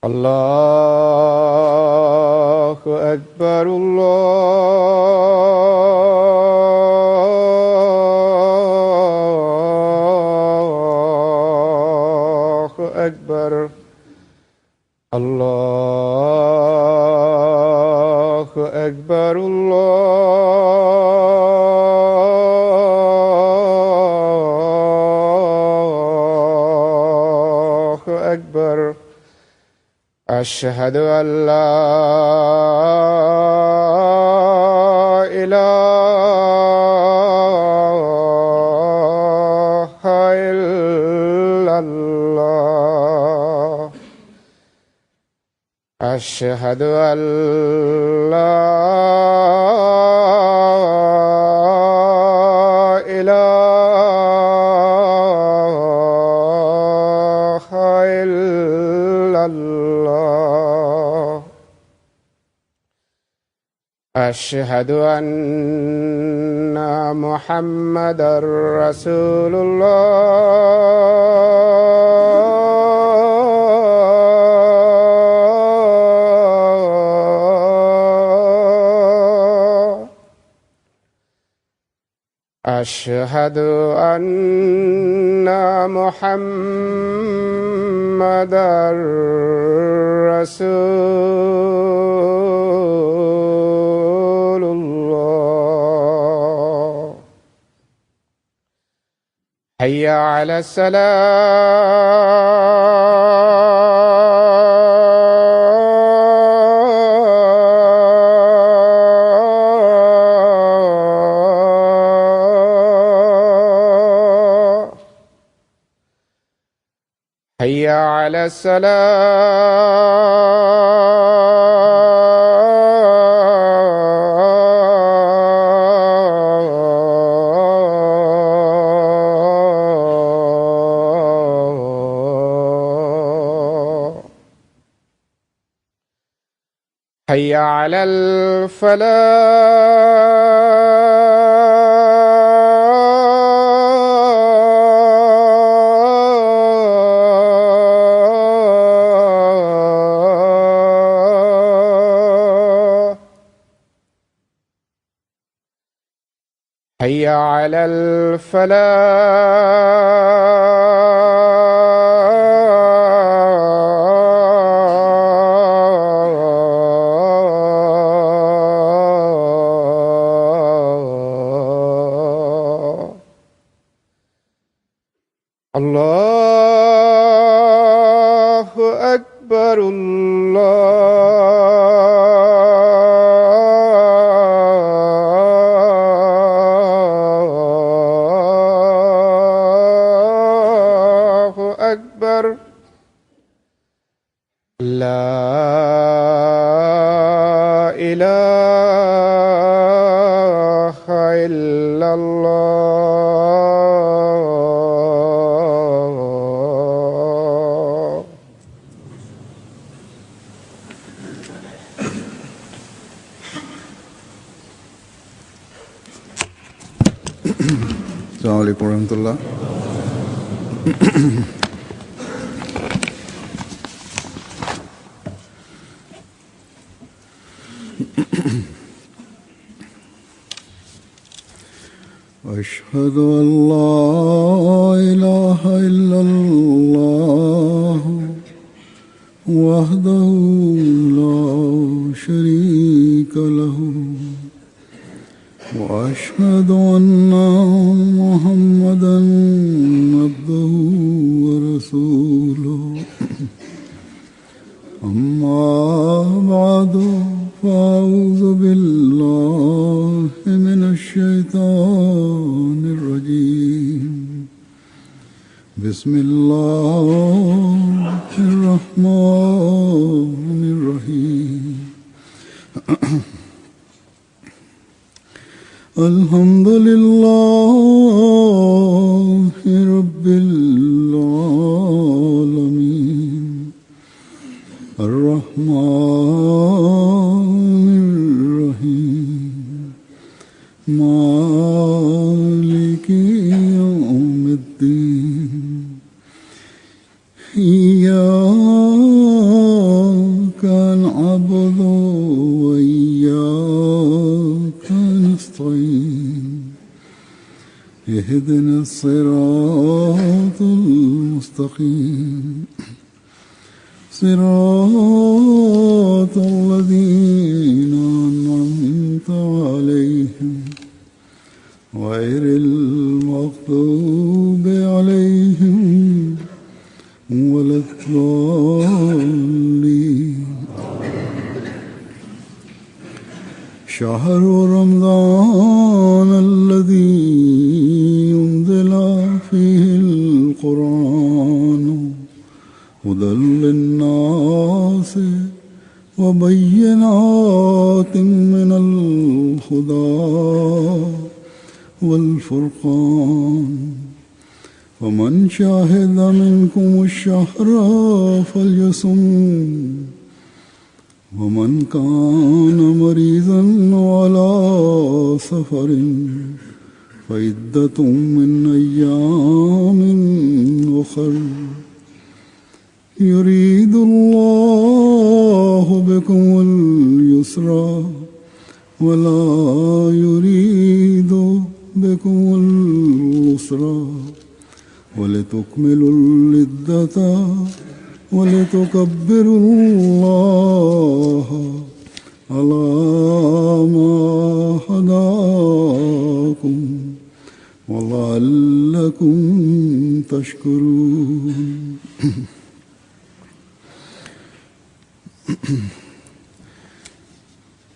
الله أكبر الله أكبر الله أكبر الله أكبر أشهد أن لا إله إلا الله أشهد أن لا إله إلا الله أشهد أن محمدًا رسول الله أشهد أن محمدًا رسول الله حي على الصلاة حي على الصلاة حي على الفلاح حي على الفلاح الله أكبر الله أكبر لا إله إلا الله السلام عليكم ورحمة الله. أشهد أن لا إله إلا الله وحده لا شريك له وأشهد أن محمدًا عبده ورسوله أما بعد فأعوذ بالله من الشيطان الرجيم بسم الله الرحمن الرحيم الحمد لله رب العالمين مالك يوم الدين إياك نعبد وإياك نستعين اهدنا الصراط المستقيم صراط الذين أنعمت عليهم غير المغضوب عليهم ولا الضالين. شهر رمضان الذي أنزل فيه القرآن هدى للناس وبينات من الهدى والفرقان فمن شهد منكم الشهر فليصم ومن كان مريضا على سفر فعدة من أيام أخر يريد الله بكم اليسر ولا يريد بكم العسر ولتكملوا العدة ولتكبروا الله على ما هداكم ولعلكم تشكرون.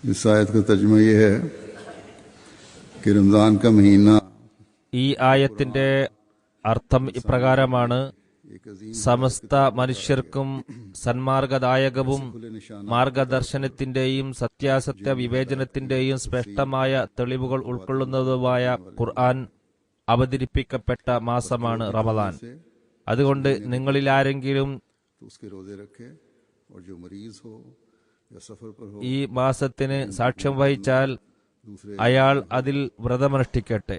इस आयत का तर्जुमा ये है कि रमज़ान का महीना ഈ ആയത്തിന്റെ അർത്ഥം ഇപ്രകാരമാണ്: സമസ്ത മനുഷ്യർക്കും സന്മാർഗദായകവും മാർഗദർശനത്തിന്റെയും സത്യാസത്യ വിവേചനത്തിന്റെയും സ്പഷ്ടമായ തെളിവുകൾ ഉൾക്കൊള്ളുന്നതുമായ ഖുർആൻ അവതരിപ്പിക്കപ്പെട്ട മാസമാണ് റമദാൻ. അതുകൊണ്ട് നിങ്ങളിൽ ആരെങ്കിലും ഈ മാസത്തിന് സാക്ഷ്യം വഹിച്ചാൽ അയാൾ അതിൽ വ്രതമനുഷ്ഠിക്കട്ടെ.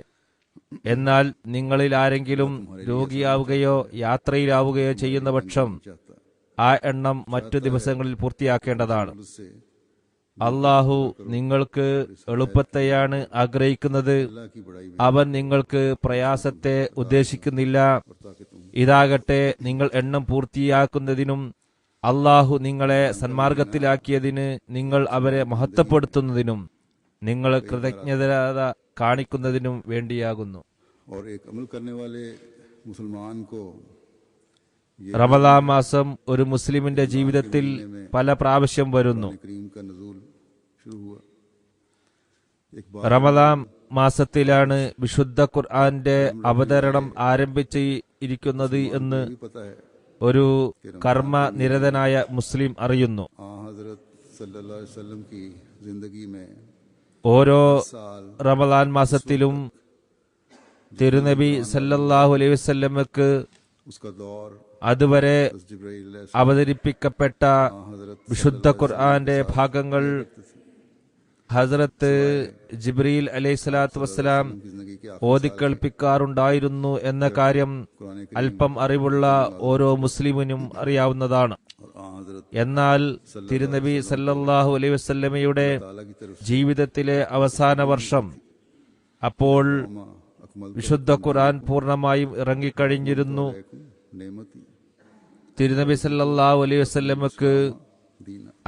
എന്നാൽ നിങ്ങളിൽ ആരെങ്കിലും രോഗിയാവുകയോ യാത്രയിലാവുകയോ ചെയ്യുന്ന പക്ഷം ആ എണ്ണം മറ്റു ദിവസങ്ങളിൽ പൂർത്തിയാക്കേണ്ടതാണ്. അള്ളാഹു നിങ്ങൾക്ക് എളുപ്പത്തെയാണ് ആഗ്രഹിക്കുന്നത്, അവൻ നിങ്ങൾക്ക് പ്രയാസത്തെ ഉദ്ദേശിക്കുന്നില്ല. ഇതാകട്ടെ, നിങ്ങൾ എണ്ണം പൂർത്തിയാക്കുന്നതിനും അള്ളാഹു നിങ്ങളെ സന്മാർഗത്തിലാക്കിയതിന് നിങ്ങൾ അവരെ മഹത്വപ്പെടുത്തുന്നതിനും നിങ്ങൾ കൃതജ്ഞത കാണിക്കുന്നതിനും വേണ്ടിയാകുന്നു. റമദാൻ മാസം ഒരു മുസ്ലിമിന്റെ ജീവിതത്തിൽ പല പ്രാവശ്യം വരുന്നു. റമദാൻ മാസത്തിലാണ് വിശുദ്ധ ഖുർആന്റെ അവതരണം ആരംഭിച്ചിരിക്കുന്നത് എന്ന് ഒരു കർമ്മ നിരതനായ മുസ്ലിം അറിയുന്നു. ഓരോ റമദാൻ മാസത്തിലും തിരുനബി സല്ലല്ലാഹു അലൈഹി വസല്ലമക്ക് അതുവരെ അവതരിപ്പിക്കപ്പെട്ട വിശുദ്ധ ഖുർആന്റെ ഭാഗങ്ങൾ ഹസ്രത്ത് ജിബ്രീൽ അലൈഹിസ്സലാത്തു വസ്സലാം ഓതിക്കേൾപ്പിക്കാറുണ്ടായിരുന്നു എന്ന കാര്യം അല്പം അറിവുള്ള ഓരോ മുസ്ലിമിനും അറിയാവുന്നതാണ്. എന്നാൽ തിരുനബി സല്ലല്ലാഹു അലൈഹി വസല്ലമയുടെ ജീവിതത്തിലെ അവസാന വർഷം, അപ്പോൾ വിശുദ്ധ ഖുർആൻ പൂർണ്ണമായും ഇറങ്ങിക്കഴിഞ്ഞിരുന്നു. തിരുനബി സല്ലല്ലാഹു അലൈഹി വസല്ലമക്ക്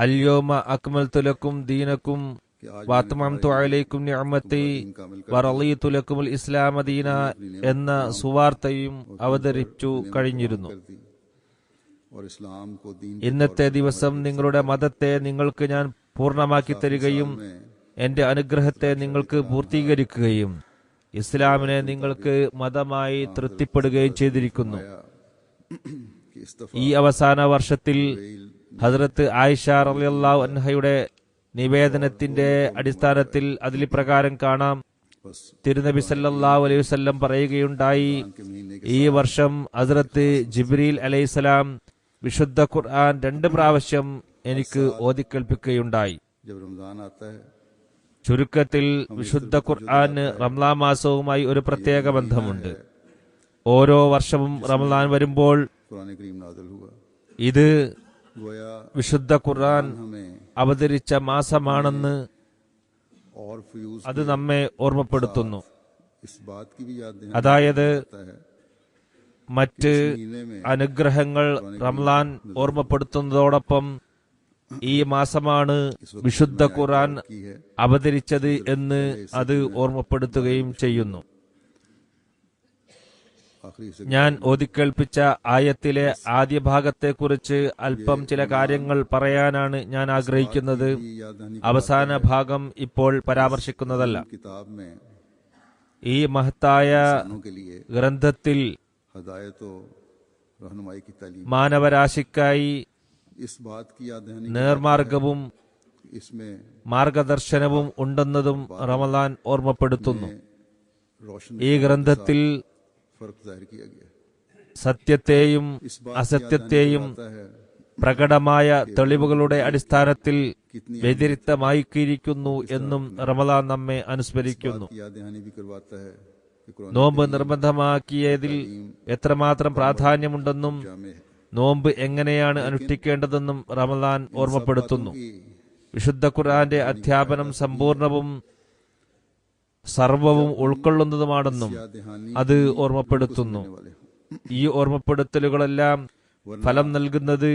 അൽയൗമ അക്മൽതു ലക്കും ദീനക്കും വഅത്മംതു അലൈക്കും നിഅമതി വറളിതു ലക്കുമുൽ ഇസ്ലാമ ദീന എന്ന സുവാർത്തയും അവതരിച്ചു കഴിഞ്ഞിരുന്നു. ഇന്നത്തെ ദിവസം നിങ്ങളുടെ മതത്തെ നിങ്ങൾക്ക് ഞാൻ പൂർണ്ണമാക്കി തരികയും എന്റെ അനുഗ്രഹത്തെ നിങ്ങൾക്ക് പൂർത്തീകരിക്കുകയും ഇസ്ലാമിനെ നിങ്ങൾക്ക് മതമായി തൃപ്തിപ്പെടുകയും ചെയ്തിരിക്കുന്നു. ഈ അവസാന വർഷത്തിൽ ഹസ്രത്ത് ആയിഷ റളിയല്ലാഹു അൻഹയുടെ നിവേദനത്തിന്റെ അടിസ്ഥാനത്തിൽ അതിൽ പ്രകാരം കാണാം, തിരുനബി സല്ലല്ലാഹു അലൈഹി വസല്ലം പറയുകയുണ്ടായി, ഈ വർഷം ഹസ്രത്ത് ജിബ്രീൽ അലൈഹിസ്സലാം വിശുദ്ധ ഖുർആൻ 2 പ്രാവശ്യം എനിക്ക് ഓതിക്കേൽപ്പിക്കുകയുണ്ടായി. ചുരുക്കത്തിൽ വിശുദ്ധ ഖുർആന് റമളാൻ മാസവുമായി ഒരു പ്രത്യേക ബന്ധമുണ്ട്. ഓരോ വർഷവും റമളാൻ വരുമ്പോൾ कुरान करीम नाज़िल हुआ, ഇത് गोया വിശുദ്ധ ഖുർആൻ हमें അവതരിച്ച മാസമാണെന്ന് और फ्यूज അത് നമ്മെ ഓർമ്മപ്പെടുത്തുന്നു. इस बात की भी याद दिलाता അതായത് है മറ്റ് महीने में അനുഗ്രഹങ്ങൾ റമളാൻ ഓർമ്മപ്പെടുത്തുന്നതോടൊപ്പം ഈ മാസമാണ് വിശുദ്ധ ഖുർആൻ की है। അവതരിച്ചത് എന്ന് അത് ഓർമ്മപ്പെടുത്തുകയും ചെയ്യുന്നു. आखिरी से ഞാൻ ഓതിക്കേൾപ്പിച്ച ആയത്തിലെ ആദ്യ ഭാഗത്തെക്കുറിച്ച് അല്പം ചില കാര്യങ്ങൾ പറയാനാണ് ഞാൻ ആഗ്രഹിക്കുന്നത്. याद आने അവസാന ഭാഗം ഇപ്പോൾ പരാമർശിക്കുന്നതല്ല. किताब में ഈ മഹത്തായ इंसानों के लिए ഗ്രന്ഥത്തിൽ हदायत और रहनुमाई की तालीम, മാനവരാശിക്കായി इस बात की याद दहानी നേർമാർഗവും इसमें മാർഗദർശനവും ഉണ്ടെന്നതും റമളാൻ ഓർമ്മപ്പെടുത്തുന്നു. रोशन ഈ ഗ്രന്ഥത്തിൽ फर्क जाहिर किया गया। സത്യത്തെയും इस बात അസത്യത്തെയും आता है പ്രകടമായ തെളിവുകളുടെ അടിസ്ഥാനത്തിൽ വ്യതിരിക്തമാക്കിയിരിക്കുന്നു എന്നും റമളാൻ നമ്മെ അനുസ്മരിക്കുന്നു. की याद दहानी भी करवाता है कि कुरान നോമ്പ് നിർബന്ധമാക്കിയതിൽ എത്രമാത്രം പ്രാധാന്യമുണ്ടെന്നും में നോമ്പ് എങ്ങനെയാണ് അനുഷ്ഠിക്കേണ്ടതെന്നും റമളാൻ ഓർമ്മപ്പെടുത്തുന്നു. വിശുദ്ധ ഖുർആന്റെ അധ്യാപനം സമ്പൂർണവും സർവവും ഉൾക്കൊള്ളുന്നതുമാണെന്നും याद दहानी അത് ഓർമ്മപ്പെടുത്തുന്നു. वाले ഈ ഓർമ്മപ്പെടുത്തലുകളെല്ലാം ഫലം നൽകുന്നത്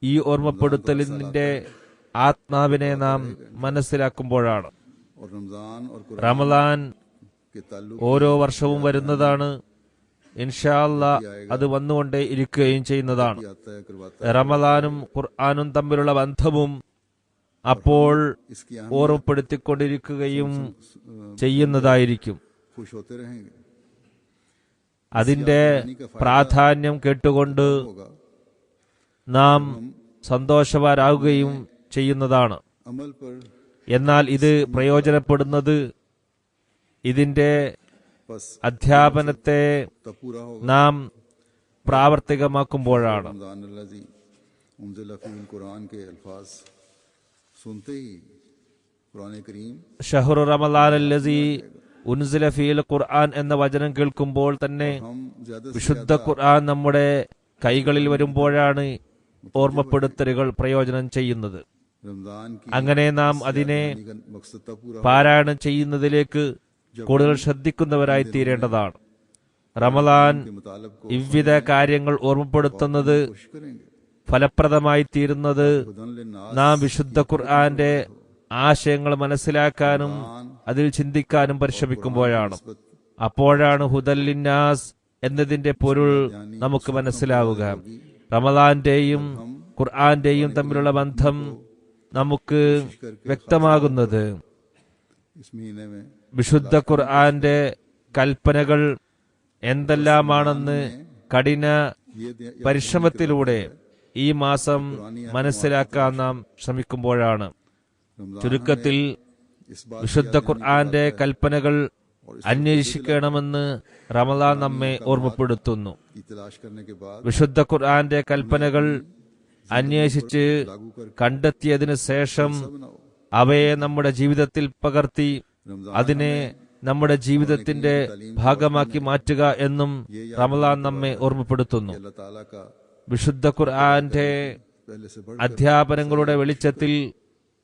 ഈ ഓർമ്മപ്പെടുത്തലിന്റെ ആത്മാവിനെ നാം മനസ്സിലാക്കുമ്പോഴാണ്. और रमजान और कुरान റമളാൻ के ताल्लुक ഓരോ വർഷവും വരുന്നതാണ്. ഇൻഷാ അല്ലാ അത് വന്നുകൊണ്ടേ ഇരിക്കുകയും ചെയ്യുന്നതാണ്. आता है करवाता റമളാനും ഖുർആനും തമ്മിലുള്ള ബന്ധവും അപ്പോൾ इसकी ഓർമ്മപ്പെടുത്തിക്കൊണ്ടിരിക്കുകയും ചെയ്യുന്നതായിരിക്കും. खुश होते रहेंगे അതിന്റെ പ്രാധാന്യം കേട്ടുകൊണ്ട് होगा। നാം സന്തോഷവാരാകുകയും ചെയ്യുന്നതാണ്. अमल पर എന്നാൽ ഇത് പ്രയോജനപ്പെടുന്നത് ഇതിന്റെ बस അധ്യാപനത്തെ तब पूरा होगा। നാം പ്രാവർത്തികമാക്കുമ്പോഴാണ്. रमजान अल्लज़ी उन्ज़िल फ़ीहिल कुरान के अल्फाज सुनते ही कुरान करीम ഷഹ്റു റമളാനല്ലസീ ഉൻസില ഫീൽ ഖുർആൻ എന്ന വചനം കേൾക്കുമ്പോൾ തന്നെ हम ज्यादा से വിശുദ്ധ ഖുർആൻ നമ്മുടെ കൈകളിൽ വരുമ്പോഴാണ് ഓർമ്മപ്പെടുത്തലുകൾ പ്രയോജനം ചെയ്യുന്നത്. रमजान की അങ്ങനെ നാം അതിനെ का मकसद तब पूरा പാരായണം ചെയ്യുന്നതിലേക്ക് കൂടുതൽ ശ്രദ്ധിക്കുന്നവരായി തീരേണ്ടതാണ്. റമളാൻ के मुतालब को വിവിധ കാര്യങ്ങൾ ഓർമ്മപ്പെടുത്തുന്നത് कोशिश करेंगे। ഫലപ്രദമായി തീരുന്നത് खुदन लिन्नास നാം വിശുദ്ധ ഖുർആന്റെ ആശയങ്ങൾ മനസ്സിലാക്കാനും അതിൽ ചിന്തിക്കാനും പരിശ്രമിക്കുമ്പോഴാണ്. അപ്പോഴാണ് ഹുദല്ലിന്നാസ് എന്നതിന്റെ പൊരുൾ നമുക്ക് മനസ്സിലാവുക. റമളാന്റെയും ഖുർആന്റെയും തമ്മിലുള്ള ബന്ധം നമുക്ക് വ്യക്തമാകുന്നത് इस महीने में വിശുദ്ധ ഖുർആന്റെ കൽപ്പനകൾ എന്തെല്ലാമാണെന്ന് കഠിന പരിശ്രമത്തിലൂടെ ഈ മാസം മനസ്സിലാക്കാൻ നാം ശ്രമിക്കുമ്പോഴാണ്. ചുരുക്കത്തിൽ इस बात വിശുദ്ധ ഖുർആന്റെ കൽപ്പനകൾ അന്വേഷിക്കണമെന്ന് റമളാൻ നമ്മെ ഓർമ്മപ്പെടുത്തുന്നു. की तलाश करने के बाद വിശുദ്ധ ഖുർആന്റെ കൽപ്പനകൾ അന്വേഷിച്ച് കണ്ടെത്തിയതിനു ശേഷം बनाओ। അവയെ നമ്മുടെ ജീവിതത്തിൽ പകർത്തി रमजान അതിനെ നമ്മുടെ ജീവിതത്തിന്റെ ഭാഗമാക്കി മാറ്റുക എന്നും റമളാൻ നമ്മെ ഓർമ്മപ്പെടുത്തുന്നു. अल्लाह ताला का വിശുദ്ധ ഖുർആന്റെ पहले से बढ़ അധ്യാപനങ്ങളുടെ വെളിച്ചത്തിൽ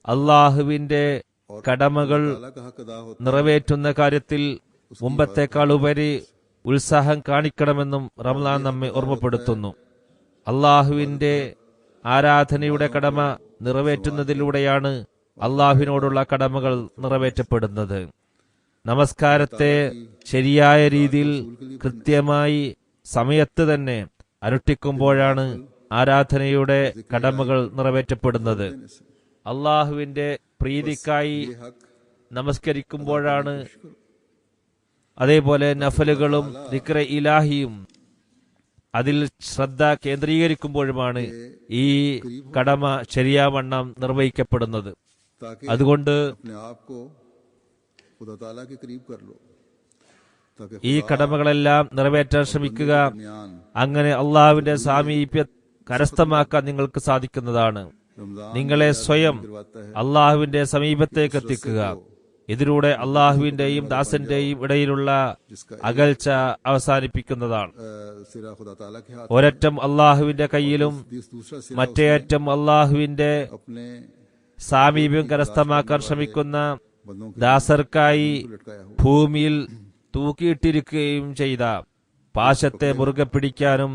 അള്ളാഹുവിന്റെ കടമകൾ ताला का हक अदा होता നിറവേറ്റുന്ന കാര്യത്തിൽ മുമ്പത്തേക്കാൾ ഉപരി ഉത്സാഹം കാണിക്കണമെന്നും റമളാൻ നമ്മെ ഓർമ്മപ്പെടുത്തുന്നു. അള്ളാഹുവിന്റെ ആരാധനയുടെ കടമ നിറവേറ്റുന്നതിലൂടെയാണ് അള്ളാഹുവിനോടുള്ള കടമകൾ നിറവേറ്റപ്പെടുന്നത്. നമസ്കാരത്തെ ശരിയായ രീതിയിൽ കൃത്യമായി സമയത്ത് തന്നെ അനുഷ്ഠിക്കുമ്പോഴാണ് ആരാധനയുടെ കടമകൾ നിറവേറ്റപ്പെടുന്നത്. അള്ളാഹുവിന്റെ പ്രീതിക്കായി നമസ്കരിക്കുമ്പോഴാണ്, അതേപോലെ നഫലുകളും ദിക്ര ഇലാഹിയും അതിൽ ശ്രദ്ധ കേന്ദ്രീകരിക്കുമ്പോഴുമാണ് ഈ കടമ ശരിയാവണ്ണം നിർവഹിക്കപ്പെടുന്നത്. ताकि അതുകൊണ്ട് अपने आप को खुदा ताला के करीब कर लो, ताकि ഈ കടമകളെല്ലാം നിറവേറ്റാൻ ശ്രമിക്കുക. दरमियान അങ്ങനെ അള്ളാഹുവിന്റെ സാമീപ്യം കരസ്ഥമാക്കാൻ നിങ്ങൾക്ക് സാധിക്കുന്നതാണ്. रमजान നിങ്ങളെ സ്വയം करवाता है അള്ളാഹുവിന്റെ സമീപത്തേക്ക് എത്തിക്കുക. ഇതിലൂടെ അള്ളാഹുവിന്റെയും ദാസന്റെയും ഇടയിലുള്ള അകൽച്ച അവസാനിപ്പിക്കുന്നതാണ്. सिरा खुदा ताला के हाथ, ഒരറ്റം അള്ളാഹുവിന്റെ കയ്യിലും दूसरा सिरा മറ്റേ അറ്റം അള്ളാഹുവിന്റെ अपने സാമീപ്യം കരസ്ഥമാക്കാൻ ശ്രമിക്കുന്ന बंदों के ദാസർക്കായി लटकाया हुआ। ഭൂമിയിൽ തൂക്കിയിട്ടിരിക്കുകയും ചെയ്ത പാശത്തെ മുറുകെ പിടിക്കാനും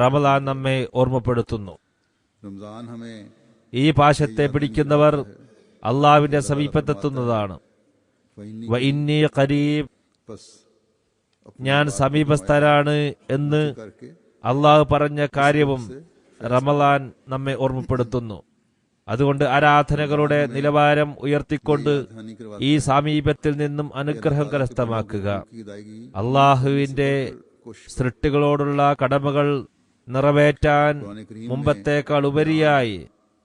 റമദാൻ നമ്മെ ഓർമ്മപ്പെടുത്തുന്നു. रमजान हमें ഈ പാശത്തെ പിടിക്കുന്നവർ അള്ളാഹുവിന്റെ സമീപത്തെത്തുന്നതാണ്. वही വഇന്നീ ഖരീബ്, बस ഞാൻ സമീപസ്ഥരാണ് എന്ന് करके അള്ളാഹു പറഞ്ഞ കാര്യവും റമദാൻ നമ്മെ ഓർമ്മപ്പെടുത്തുന്നു. അതുകൊണ്ട് ആരാധനകളുടെ നിലവാരം ഉയർത്തിക്കൊണ്ട് हानि करवा ഈ സാമീപ്യത്തിൽ നിന്നും അനുഗ്രഹം കരസ്ഥമാക്കുക. की अदायगी അള്ളാഹുവിന്റെ സൃഷ്ടികളോടുള്ള കടമകൾ നിറവേറ്റാൻ മുമ്പത്തേക്കാൾ ഉപരിയായി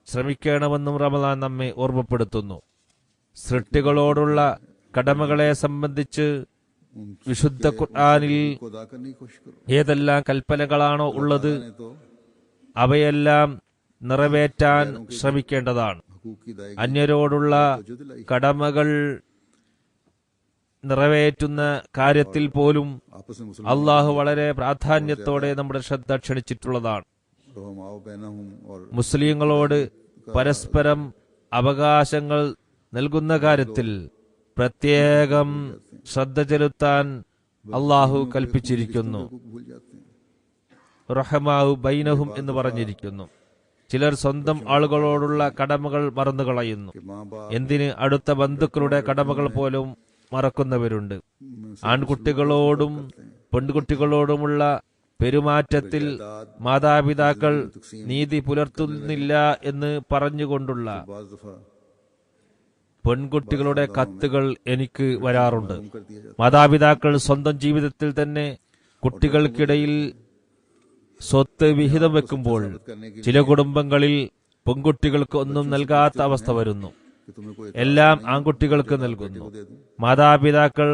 ശ്രമിക്കണമെന്നും റമദാൻ നമ്മെ ഓർമ്മപ്പെടുത്തുന്നു. സൃഷ്ടികളോടുള്ള കടമകളെ സംബന്ധിച്ച് വിശുദ്ധ ഖുർആനിൽ को अदा करने की कोशिश करो। ഏതെല്ലാം കൽപ്പനകളാണോ ഉള്ളത് ने तो അവയെല്ലാം നിറവേറ്റാൻ ശ്രമിക്കേണ്ടതാണ്. हकूक की अदायगी അന്യരോടുള്ള കടമകൾ നിറവേറ്റുന്ന കാര്യത്തിൽ പോലും आपस में मुसलमान അള്ളാഹു വളരെ പ്രാധാന്യത്തോടെ നമ്മുടെ ശ്രദ്ധ ക്ഷണിച്ചിട്ടുള്ളതാണ്. रहमाओ बैनहुम और മുസ്ലിങ്ങളോട് പരസ്പരം അവകാശങ്ങൾ നൽകുന്ന കാര്യത്തിൽ പ്രത്യേകം ശ്രദ്ധ ചെലുത്താൻ അള്ളാഹു കൽപ്പിച്ചിരിക്കുന്നു. को भूल जाते हैं। റഹമാഹു ബൈനഹും എന്ന് പറഞ്ഞിരിക്കുന്നു. ചിലർ സ്വന്തം ആളുകളോടുള്ള കടമകൾ മറന്നുകളയുന്നു. कि माँ बाप എന്തിന് അടുത്ത ബന്ധുക്കളുടെ കടമകൾ പോലും മറക്കുന്നവരുണ്ട്. ആൺകുട്ടികളോടും പെൺകുട്ടികളോടുമുള്ള പെരുമാറ്റത്തിൽ മാതാപിതാക്കൾ നീതി പുലർത്തുന്നില്ല എന്ന് പറഞ്ഞുകൊണ്ടുള്ള बाज दफा പെൺകുട്ടികളുടെ കത്തുകൾ എനിക്ക് വരാറുണ്ട്. कर दिया जाता മാതാപിതാക്കൾ സ്വന്തം ജീവിതത്തിൽ തന്നെ കുട്ടികൾക്കിടയിൽ സ്വത്ത് വിഹിതം വെക്കുമ്പോൾ ചില കുടുംബങ്ങളിൽ പെൺകുട്ടികൾക്ക് ഒന്നും നൽകാത്ത അവസ്ഥ വരുന്നു. कि तुम्हें कोई എല്ലാം ആൺകുട്ടികൾക്ക് നൽകുന്നു. മാതാപിതാക്കൾ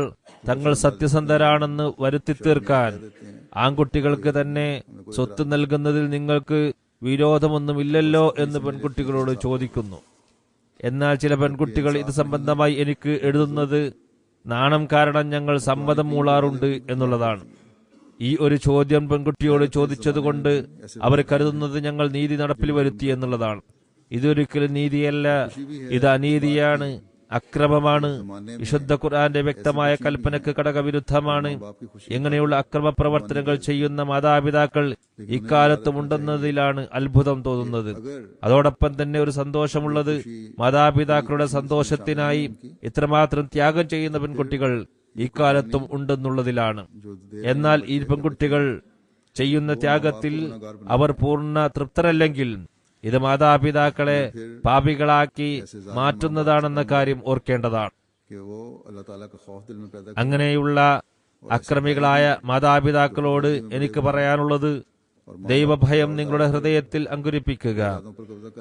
തങ്ങൾ സത്യസന്ധരാണെന്ന് വരുത്തി തീർക്കാൻ ആൺകുട്ടികൾക്ക് തന്നെ സ്വത്ത് നൽകുന്നതിൽ നിങ്ങൾക്ക് വിരോധമൊന്നുമില്ലല്ലോ എന്ന് പെൺകുട്ടികളോട് ചോദിക്കുന്നു. എന്നാൽ ചില പെൺകുട്ടികൾ ഇത് സംബന്ധമായി എനിക്ക് എഴുതുന്നത് നാണം കാരണം ഞങ്ങൾ സമ്മതം മൂളാറുണ്ട് എന്നുള്ളതാണ്. ഈ ഒരു ചോദ്യം പെൺകുട്ടിയോട് ചോദിച്ചതുകൊണ്ട് അവർ കരുതുന്നത് ഞങ്ങൾ നീതി നടപ്പിൽ വരുത്തി എന്നുള്ളതാണ്. ഇതൊരിക്കലും നീതിയല്ല, ഇത് അനീതിയാണ്, അക്രമമാണ്. വിശുദ്ധ ഖുർആന്റെ വ്യക്തമായ കൽപ്പനക്ക് കടകവിരുദ്ധമാണ്. എങ്ങനെയുള്ള അക്രമ പ്രവർത്തനങ്ങൾ ചെയ്യുന്ന മാതാപിതാക്കൾ ഇക്കാലത്തുമുണ്ടെന്നതിലാണ് അത്ഭുതം തോന്നുന്നത്. അതോടൊപ്പം തന്നെ ഒരു സന്തോഷമുള്ളത് മാതാപിതാക്കളുടെ സന്തോഷത്തിനായി ഇത്രമാത്രം ത്യാഗം ചെയ്യുന്ന പെൺകുട്ടികൾ ഇക്കാലത്തും ഉണ്ടെന്നുള്ളതിലാണ്. എന്നാൽ ഈ പെൺകുട്ടികൾ ചെയ്യുന്ന ത്യാഗത്തിൽ അവർ പൂർണ്ണ തൃപ്തരല്ലെങ്കിൽ ഇത് മാതാപിതാക്കളെ പാപികളാക്കി മാറ്റുന്നതാണെന്ന കാര്യം ഓർക്കേണ്ടതാണ്. कि वो अल्लाह ताला का खौफ दिल में पैदा അങ്ങനെയുള്ള അക്രമികളായ മാതാപിതാക്കളോട് എനിക്ക് പറയാനുള്ളത്, ദൈവഭയം നിങ്ങളുടെ ഹൃദയത്തിൽ അങ്കുരിപ്പിക്കുക.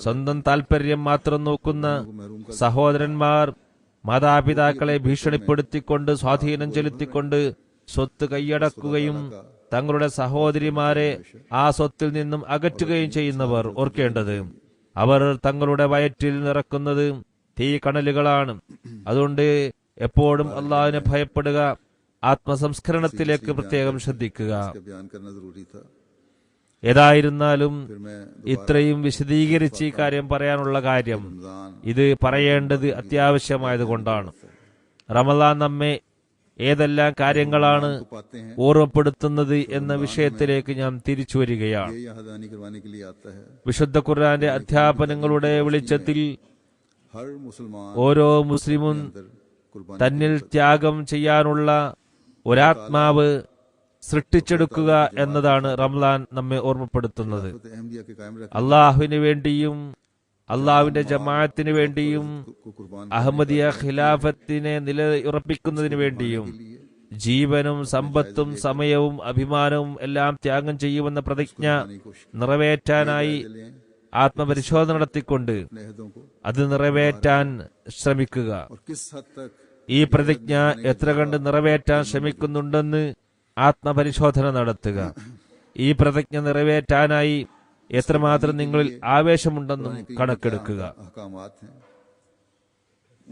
സ്വന്തം താൽപര്യം മാത്രം നോക്കുന്ന സഹോദരന്മാർ മാതാപിതാക്കളെ ഭീഷണിപ്പെടുത്തിക്കൊണ്ട് സ്വാധീനം ചെലുത്തിക്കൊണ്ട് സ്വത്ത് കൈയടക്കുകയും തങ്ങളുടെ സഹോദരിമാരെ ആ സ്വത്തിൽ നിന്നും അകറ്റുകയും ചെയ്യുന്നവർ ഓർക്കേണ്ടത്, അവർ തങ്ങളുടെ വയറ്റിൽ നിറക്കുന്നത് തീ കണലുകളാണ്. അതുകൊണ്ട് എപ്പോഴും അള്ളാഹുവിനെ ഭയപ്പെടുക, ആത്മസംസ്കരണത്തിലേക്ക് പ്രത്യേകം ശ്രദ്ധിക്കുക. का बयान करना जरूरी था। ഏതായിരുന്നാലും फिर मैं ഇത്രയും വിശദീകരിച്ച് ഈ കാര്യം പറയാനുള്ള കാര്യം रमजान ഇത് പറയേണ്ടത് അത്യാവശ്യമായതുകൊണ്ടാണ്. റമദാൻ നമ്മെ ഏതെല്ലാം കാര്യങ്ങളാണ് पाते हैं, ഓർമ്മപ്പെടുത്തുന്നത് എന്ന വിഷയത്തിലേക്ക് ഞാൻ തിരിച്ചു വരികയാണ്. ये याददानी करवाने के लिए आता है। വിശുദ്ധ ഖുർആന്റെ അധ്യാപനങ്ങളുടെ വെളിച്ചത്തിൽ हर मुसलमान ഓരോ മുസ്ലിമും कुर्बानी തന്നിൽ ത്യാഗം ചെയ്യാനുള്ള ഒരാത്മാവ് സൃഷ്ടിച്ചെടുക്കുക എന്നതാണ് റംലാൻ നമ്മെ ഓർമ്മപ്പെടുത്തുന്നത്. अहमदिया के कायम रखने അള്ളാഹുവിന് വേണ്ടിയും അള്ളാഹുവിന്റെ ജമാഅത്തിന് വേണ്ടിയും को कुर्बान അഹമ്മദിയ ഖിലാഫത്തിനെ നിലയുറപ്പിക്കുന്നതിന് വേണ്ടിയും ജീവനും സമ്പത്തും സമയവും അഭിമാനവും എല്ലാം ത്യാഗം ചെയ്യുമെന്ന പ്രതിജ്ഞ നിറവേറ്റാനായി ആത്മപരിശോധന നടത്തിക്കൊണ്ട് अपने अहदों को അത് നിറവേറ്റാൻ ശ്രമിക്കുക. और किस हद तक ഈ പ്രതിജ്ഞ എത്ര കണ്ട് നിറവേറ്റാൻ ശ്രമിക്കുന്നുണ്ടെന്ന് ആത്മപരിശോധന നടത്തുക. ഈ പ്രതിജ്ഞ നിറവേറ്റാനായി എത്രമാത്രം നിങ്ങളിൽ ആവേശമുണ്ടെന്നും കണക്കെടുക്കുക. अहकामात हैं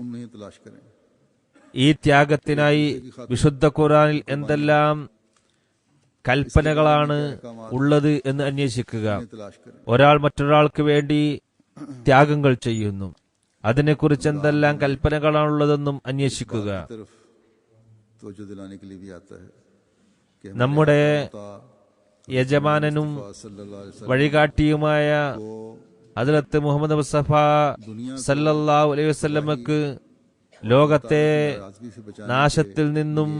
उन्हें तलाश करें। ഈ ത്യാഗത്തിനായി വിശുദ്ധ ഖുർആനിൽ എന്തെല്ലാം കൽപ്പനകളാണ് ഉള്ളത് എന്ന് അന്വേഷിക്കുക. तलाश करें। ഒരാൾ മറ്റൊരാൾക്ക് വേണ്ടി ത്യാഗങ്ങൾ ചെയ്യുന്നു, അതിനെക്കുറിച്ച് എന്തെല്ലാം കൽപ്പനകളാണുള്ളതെന്നും അന്വേഷിക്കുക. तरफ तवज्जो दिलाने के लिए भी आता है कि നമ്മുടെ खुदा യജമാനനും सल्लल्लाहु अलैहि वसल्लम വഴികാട്ടിയുമായ को ഹദ്റത്ത് മുഹമ്മദ് മുസ്തഫ സല്ലല്ലാഹു അലൈഹി വസല്ലമക്ക് ലോകത്തെ आज़मी से बचाने നാശത്തിൽ നിന്നും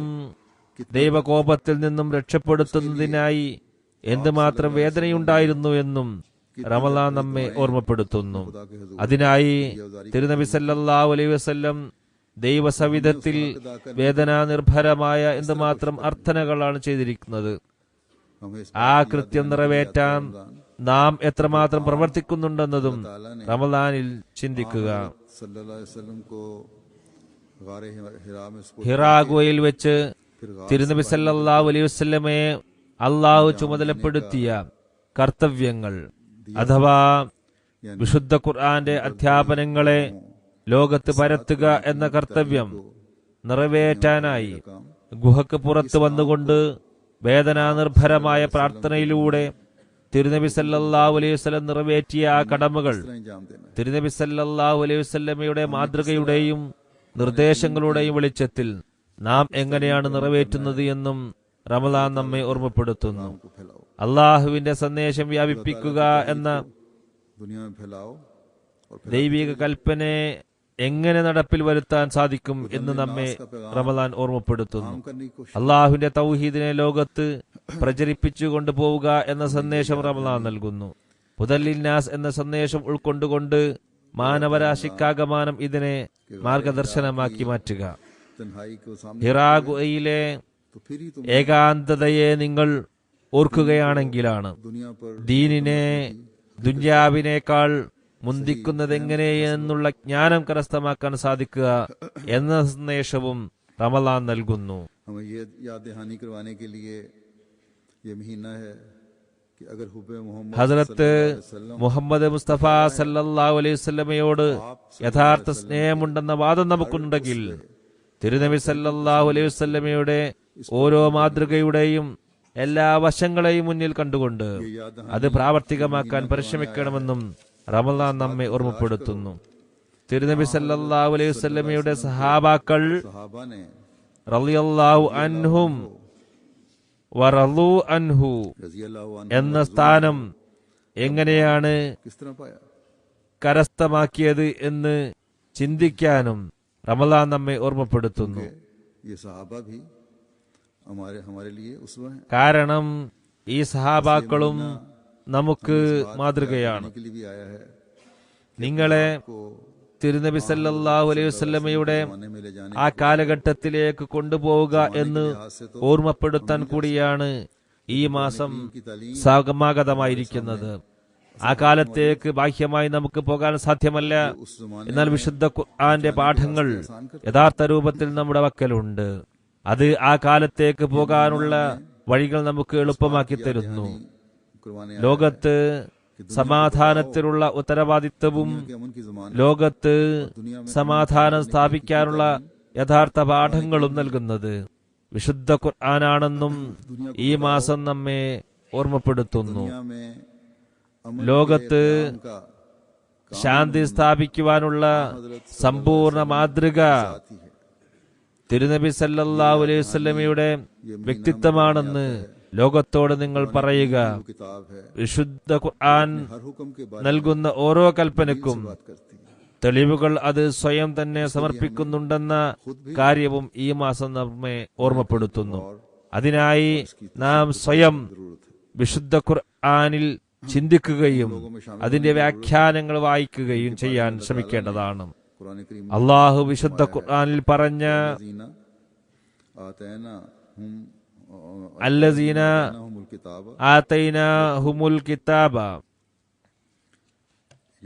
ദൈവകോപത്തിൽ നിന്നും രക്ഷപ്പെടുത്തുന്നതിനായി എന്തുമാത്രം വേദനയുണ്ടായിരുന്നു എന്നും റമളാൻ നമ്മെ ഓർമ്മപ്പെടുത്തുന്നു. അതിനായി തിരുനബി സല്ലല്ലാഹു അലൈഹി വസല്ലം ദൈവസവിധത്തിൽ വേദനാനിർഭരമായ എന്തുമാത്രം അർത്ഥനകളാണ് ചെയ്തിരിക്കുന്നത്. हमें इस ആ കൃത്യം നിറവേറ്റാൻ നാം എത്രമാത്രം പ്രവർത്തിക്കുന്നുണ്ടെന്നതും റമളാനിൽ ചിന്തിക്കുക. सल्लल्लाहु अलैहि वसल्लम को गारे हिरा में उसको ഹിറാ ഗുഹയിൽ വെച്ച് തിരുനബി സല്ലല്ലാഹു അലൈഹി വസല്ലമയെ അള്ളാഹു ചുമതലപ്പെടുത്തിയ കർത്തവ്യങ്ങൾ അഥവാ വിശുദ്ധ ഖുർആന്റെ അധ്യാപനങ്ങളെ ലോകത്ത് പരത്തുക എന്ന കർത്തവ്യം നിറവേറ്റാനായി ഗുഹക്ക് പുറത്ത് വന്നുകൊണ്ട് വേദനാനിർഭരമായ പ്രാർത്ഥനയിലൂടെ തിരുനബി സല്ലല്ലാഹു അലൈഹി വസല്ലം നിറവേറ്റിയ ആ കടമകൾ अंजाम देना। തിരുനബി സല്ലല്ലാഹു അലൈഹി വസല്ലമയുടെ മാതൃകയുടെയും നിർദ്ദേശങ്ങളുടെയും വെളിച്ചത്തിൽ നാം എങ്ങനെയാണ് നിറവേറ്റുന്നത് എന്നും റമളാൻ നമ്മെ ഓർമ്മപ്പെടുത്തുന്നു. को फैलाओ, അള്ളാഹുവിന്റെ സന്ദേശം വ്യാപിപ്പിക്കുക എന്ന दुनिया में फैलाओ और ദൈവിക കൽപ്പനയെ എങ്ങനെ നടപ്പിൽ വരുത്താൻ സാധിക്കും എന്ന് നമ്മെ റമളാൻ ഓർമ്മപ്പെടുത്തുന്നു. काम करने की कोशिश। അള്ളാഹുവിന്റെ തൗഹീദിനെ ലോകത്ത് പ്രചരിപ്പിച്ചു കൊണ്ടുപോവുക എന്ന സന്ദേശം റമളാൻ നൽകുന്നു. ഹുദല്ലിന്നാസ് എന്ന സന്ദേശം ഉൾക്കൊണ്ടുകൊണ്ട് മാനവരാശിക്കാകമാനം ഇതിനെ മാർഗദർശനമാക്കി മാറ്റുക. तन्हाई को सामने ഹിറാ ഗുഹയിലെ तो फिर ही तुम ഏകാന്തതയെ നിങ്ങൾ ഓർക്കുകയാണെങ്കിലാണ് दुनिया पर ദീനിനെ ദുന്യാവിനേക്കാൾ മുന്തിക്കുന്നതെങ്ങനെയെന്നുള്ള ജ്ഞാനം കരസ്ഥമാക്കാൻ സാധിക്കുക എന്ന സന്ദേശവും റമളാൻ നൽകുന്നു. हमें ये याद दहानी करवाने के लिए ये महीना है कि अगर हुब्बे मोहम्मद ഹസ്രത്ത് മുഹമ്മദ് മുസ്തഫ സല്ലല്ലാഹു അലൈഹി വസല്ലമയോട് യഥാർത്ഥ സ്നേഹമുണ്ടെന്ന വാദം നമുക്കുണ്ടെങ്കിൽ തിരുനബി സല്ലല്ലാഹു അലൈഹി വസല്ലമയുടെ ഓരോ മാതൃകയുടെയും എല്ലാ വശങ്ങളെയും മുന്നിൽ കണ്ടുകൊണ്ട് അത് പ്രാവർത്തികമാക്കാൻ പരിശ്രമിക്കണമെന്നും റമളാൻ നമ്മെ ഓർമ്മപ്പെടുത്തുന്നു. തിരുനബി സല്ലല്ലാഹു അലൈഹി വസല്ലമയുടെ സഹാബാക്കൾ सहाबा ने റളിയല്ലാഹു അൻഹും വറളു അൻഹു रजी अल्लाह എന്ന സ്ഥാനം എങ്ങനെയാണ് किस तरह पाया। കരസ്ഥമാക്കിയത് എന്ന് ചിന്തിക്കാനും റമളാൻ നമ്മെ ഓർമ്മപ്പെടുത്തുന്നു. ये सहाबा भी हमारे लिए उसवा हैं, കാരണം ഈ സഹാബാക്കളും നമുക്ക് മാതൃകയാണ്. के लिए भी आया है നിങ്ങളെ को തിരുനബി സല്ലല്ലാഹു അലൈഹി വസല്ലമയുടെ आने में ले जाने ആ കാലഘട്ടത്തിലേക്ക് കൊണ്ടുപോവുക എന്ന് ഓർമ്മപ്പെടുത്താൻ കൂടിയാണ് ഈ മാസം സമാഗതമായിരിക്കുന്നത്. ആ കാലത്തേക്ക് ബാഹ്യമായി നമുക്ക് പോകാൻ സാധ്യമല്ല. उस जमाने എന്നാൽ വിശുദ്ധ ഖുർആന്റെ പാഠങ്ങൾ യഥാർത്ഥ രൂപത്തിൽ നമ്മുടെ പക്കലുണ്ട്. അത് ആ കാലത്തേക്ക് പോകാനുള്ള വഴികൾ നമുക്ക് എളുപ്പമാക്കി തരുന്നു. करवाने ലോകത്ത് സമാധാനത്തിനുള്ള ഉത്തരവാദിത്വവും के अमन की जमान ലോകത്ത് സമാധാനം സ്ഥാപിക്കാനുള്ള യഥാർത്ഥ പാഠങ്ങളും നൽകുന്നത് വിശുദ്ധ ഖുർആനാണെന്നും ഈ മാസം നമ്മെ ഓർമ്മപ്പെടുത്തുന്നു. दुनिया में अमन ലോകത്ത് का ശാന്തി സ്ഥാപിക്കുവാനുള്ള സമ്പൂർണ്ണ മാതൃക साथी है। തിരുനബി സല്ലല്ലാഹു അലൈഹി വസല്ലമയുടെ വ്യക്തിത്വമാണെന്ന് ലോകത്തോട് നിങ്ങൾ പറയുക. वो किताब है വിശുദ്ധ ഖുർആൻ हर हुक्म के बारे നൽകുന്ന ഓരോ കൽപ്പനക്കും में बात करती है। തെളിവുകൾ അത് സ്വയം തന്നെ സമർപ്പിക്കുന്നുണ്ടെന്ന കാര്യവും ഈ മാസം നമ്മെ ഓർമ്മപ്പെടുത്തുന്നു. അതിനായി നാം സ്വയം വിശുദ്ധ ഖുർആനിൽ ചിന്തിക്കുകയും അതിന്റെ വ്യാഖ്യാനങ്ങൾ വായിക്കുകയും ചെയ്യാൻ ശ്രമിക്കേണ്ടതാണ്. कुरान करीम അള്ളാഹു വിശുദ്ധ ഖുർആനിൽ പറഞ്ഞ जीना आतैना हम അല്ലസീന हुमुल किताब ആതൈനാഹുമുൽ കിതാബ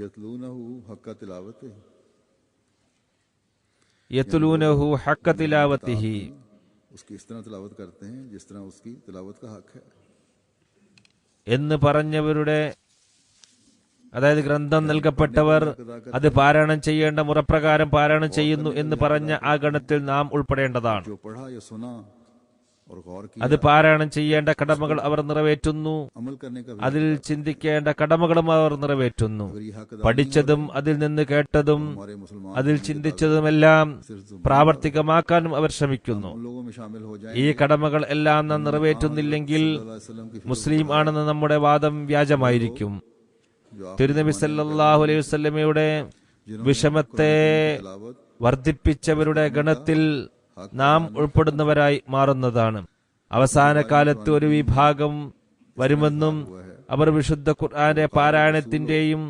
यतलूनहु हक्का तिलावत യത്ലൂനഹു ഹഖ്ക തിലാവത്തിഹി उसकी इस तरह तिलावत करते हैं जिस तरह उसकी तिलावत का हक है। എന്ന് പറഞ്ഞവരുടെ അതായത് ഗ്രന്ഥം നൽകപ്പെട്ടവർ അത് പാരായണം ചെയ്യേണ്ട മുറപ്രകാരം പാരായണം ചെയ്യുന്നു എന്ന് പറഞ്ഞ ആ ഗണത്തിൽ നാം ഉൾപ്പെടേണ്ടതാണ്. जो पढ़ा या सुना और गौर किया, അത് പാരായണം ചെയ്യേണ്ട കടമകൾ അവർ നിറവേറ്റുന്നു, अमल करने का भी അതിൽ ചിന്തിക്കേണ്ട കടമകളും അവർ നിറവേറ്റുന്നു. अगर ये हक अदा പഠിച്ചതും അതിൽ നിന്ന് കേട്ടതും हमारे मुसलमान അതിൽ ചിന്തിച്ചതുമെല്ലാം പ്രാവർത്തികമാക്കാനും അവർ ശ്രമിക്കുന്നു. उन लोगों में शामिल हो जाए ഈ കടമകൾ എല്ലാം നാം നിറവേറ്റുന്നില്ലെങ്കിൽ की മുസ്ലിം ആണെന്ന് നമ്മുടെ വാദം വ്യാജമായിരിക്കും. തിരുനബി സല്ലല്ലാഹു അലൈഹി വസല്ലമയുടെ വിഷമത്തെ വർദ്ധിപ്പിച്ചവരുടെ ഗണത്തിൽ നാം ഉൾപ്പെടുന്നവരായി മാറുന്നതാണ്. അവസാന കാലത്ത് ഒരു വിഭാഗം വരുമെന്നും അവർ വിശുദ്ധ ഖുർആന്റെ പാരായണത്തിന്റെയും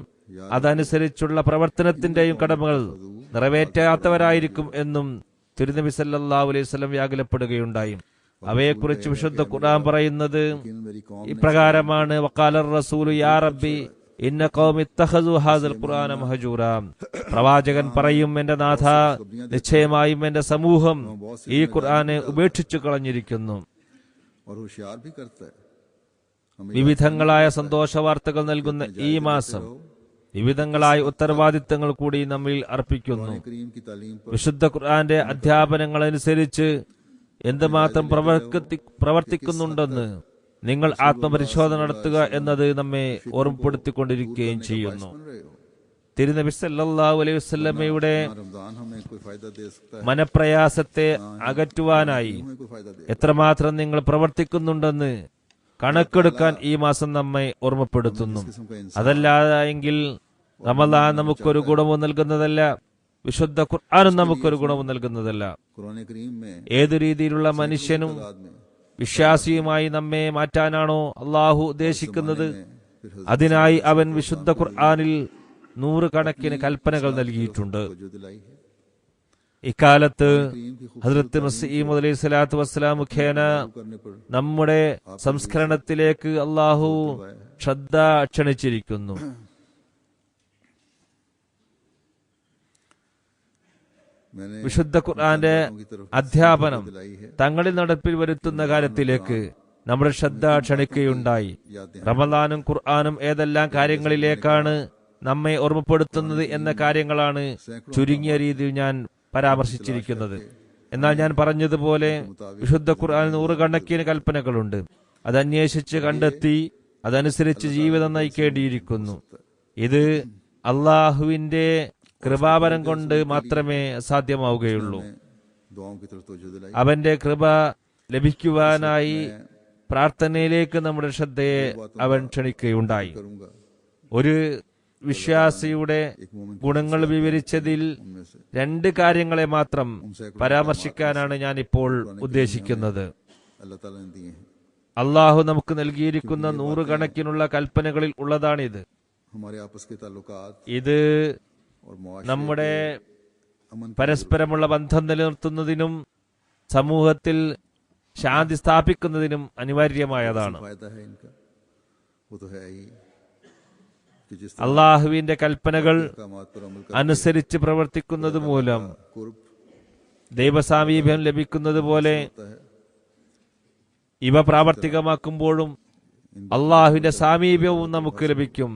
അതനുസരിച്ചുള്ള പ്രവർത്തനത്തിന്റെയും കടമകൾ നിറവേറ്റാത്തവരായിരിക്കും എന്നും തിരുനബി സല്ലല്ലാഹു അലൈഹി വസല്ലം വ്യാകുലപ്പെടുകയുണ്ടായി. അവയെക്കുറിച്ച് വിശുദ്ധ ഖുർആൻ പറയുന്നത് मेरी कौम ഇപ്രകാരമാണ്: വഖാലർ റസൂലു യാ റബ്ബി ഇന്ന ഖൗമി ഇത്തഖദു ഹാദൽ ഖുർആന മഹജൂറ. പ്രവാചകൻ പറയും, എന്റെ നാഥ, നിശ്ചയമായും എന്റെ സമൂഹം ഈ ഖുർആനെ ഉപേക്ഷിച്ചു കളഞ്ഞിരിക്കുന്നു. और होशियार भी करता है। हमें വിവിധങ്ങളായ സന്തോഷ വാർത്തകൾ നൽകുന്ന ഈ മാസം വിവിധങ്ങളായ ഉത്തരവാദിത്തങ്ങൾ കൂടി നമ്മിൽ അർപ്പിക്കുന്നു. करीम की तालीम पर വിശുദ്ധ ഖുർആന്റെ അധ്യാപനങ്ങൾ അനുസരിച്ച് എന്തുമാത്രം പ്രവർത്തിക്കുന്നുണ്ടെന്ന് നിങ്ങൾ ആത്മപരിശോധന നടത്തുക എന്നത് നമ്മെ ഓർമ്മപ്പെടുത്തിക്കൊണ്ടിരിക്കുകയും ചെയ്യുന്നു. बन रहे हो। തിരുനബി സല്ലല്ലാഹു അലൈഹി വസല്ലമയുടെ रमजान हमें कोई फायदा दे सकता है, മനപ്രയാസത്തെ അകറ്റുവാനായി हमें कोई फायदा दे। എത്രമാത്രം നിങ്ങൾ പ്രവർത്തിക്കുന്നുണ്ടെന്ന് കണക്കെടുക്കാൻ ഈ മാസം നമ്മെ ഓർമ്മപ്പെടുത്തുന്നു. किस्म का इंसान അതല്ലാതെ എങ്കിൽ റമദാൻ നമുക്കൊരു ഗുണവും നൽകുന്നതല്ല, വിശുദ്ധ ഖുർആനും നമുക്കൊരു ഗുണവും നൽകുന്നതല്ല. कुरान करीम में ഏതു രീതിയിലുള്ള മനുഷ്യനും तादाद में വിശ്വാസിയുമായി നമ്മെ മാറ്റാനാണോ അള്ളാഹു ഉദ്ദേശിക്കുന്നത്, അതിനായി അവൻ വിശുദ്ധ ഖുർആനിൽ 100 കണക്കിന് കൽപ്പനകൾ നൽകിയിട്ടുണ്ട്. जो दिलाई है ഇക്കാലത്ത് ഹദ്റത്ത് മസീഹ് അലൈഹി സ്വലാത്തു വസ്സലാം മുഖേന करने पर നമ്മുടെ സംസ്കരണത്തിലേക്ക് അള്ളാഹു ശ്രദ്ധ ക്ഷണിച്ചിരിക്കുന്നു. मैंने വിശുദ്ധ ഖുർആന്റെ അധ്യാപനം തങ്ങളിൽ നടപ്പിൽ വരുത്തുന്ന കാര്യത്തിലേക്ക് നമ്മുടെ ശ്രദ്ധ ക്ഷണിക്കുകയുണ്ടായി. റമദാനും ഖുർആനും ഏതെല്ലാം കാര്യങ്ങളിലേക്കാണ് നമ്മെ ഓർമ്മപ്പെടുത്തുന്നത് എന്ന കാര്യങ്ങളാണ് ചുരുങ്ങിയ രീതിയിൽ ഞാൻ പരാമർശിച്ചിരിക്കുന്നത്. എന്നാൽ ഞാൻ പറഞ്ഞതുപോലെ വിശുദ്ധ ഖുർആൻ 100 കണക്കിന് കൽപ്പനകളുണ്ട്. അത് അന്വേഷിച്ച് കണ്ടെത്തി അതനുസരിച്ച് ജീവിതം നയിക്കേണ്ടിയിരിക്കുന്നു. ഇത് അള്ളാഹുവിന്റെ കൃപാവരം കൊണ്ട് മാത്രമേ സാധ്യമാവുകയുള്ളൂ. दुआओं की तरफ तवज्जो दिलाई അവന്റെ കൃപ ലഭിക്കുവാനായി പ്രാർത്ഥനയിലേക്ക് നമ്മുടെ ശ്രദ്ധയെ അവൻ ക്ഷണിക്കുകയുണ്ടായി. करूंगा। ഒരു വിശ്വാസിയുടെ ഗുണങ്ങൾ വിവരിച്ചതിൽ 2 കാര്യങ്ങളെ മാത്രം പരാമർശിക്കാനാണ് ഞാൻ ഇപ്പോൾ ഉദ്ദേശിക്കുന്നത്. अल्लाह ताला ने दिए हैं। അള്ളാഹു നമുക്ക് നൽകിയിരിക്കുന്ന 100 കണക്കിനുള്ള കൽപ്പനകളിൽ ഉള്ളതാണിത്. हमारे आपस के ताल्लुकात ഇത് और मुआशरे നമ്മുടെ अमन പരസ്പരമുള്ള ബന്ധം നിലനിർത്തുന്നതിനും സമൂഹത്തിൽ ശാന്തി സ്ഥാപിക്കുന്നതിനും അനിവാര്യമായതാണ്. फायदा है इनका, वो तो है ही कि जिस അള്ളാഹുവിന്റെ കൽപ്പനകൾ अहकामात पर अमल അനുസരിച്ച് പ്രവർത്തിക്കുന്നത് മൂലം कुर्ब ദൈവസാമീപ്യം ലഭിക്കുന്നത് പോലെ होता है। ഇവ പ്രാവർത്തികമാക്കുമ്പോഴും അള്ളാഹുവിന്റെ സാമീപ്യവും നമുക്ക് ലഭിക്കും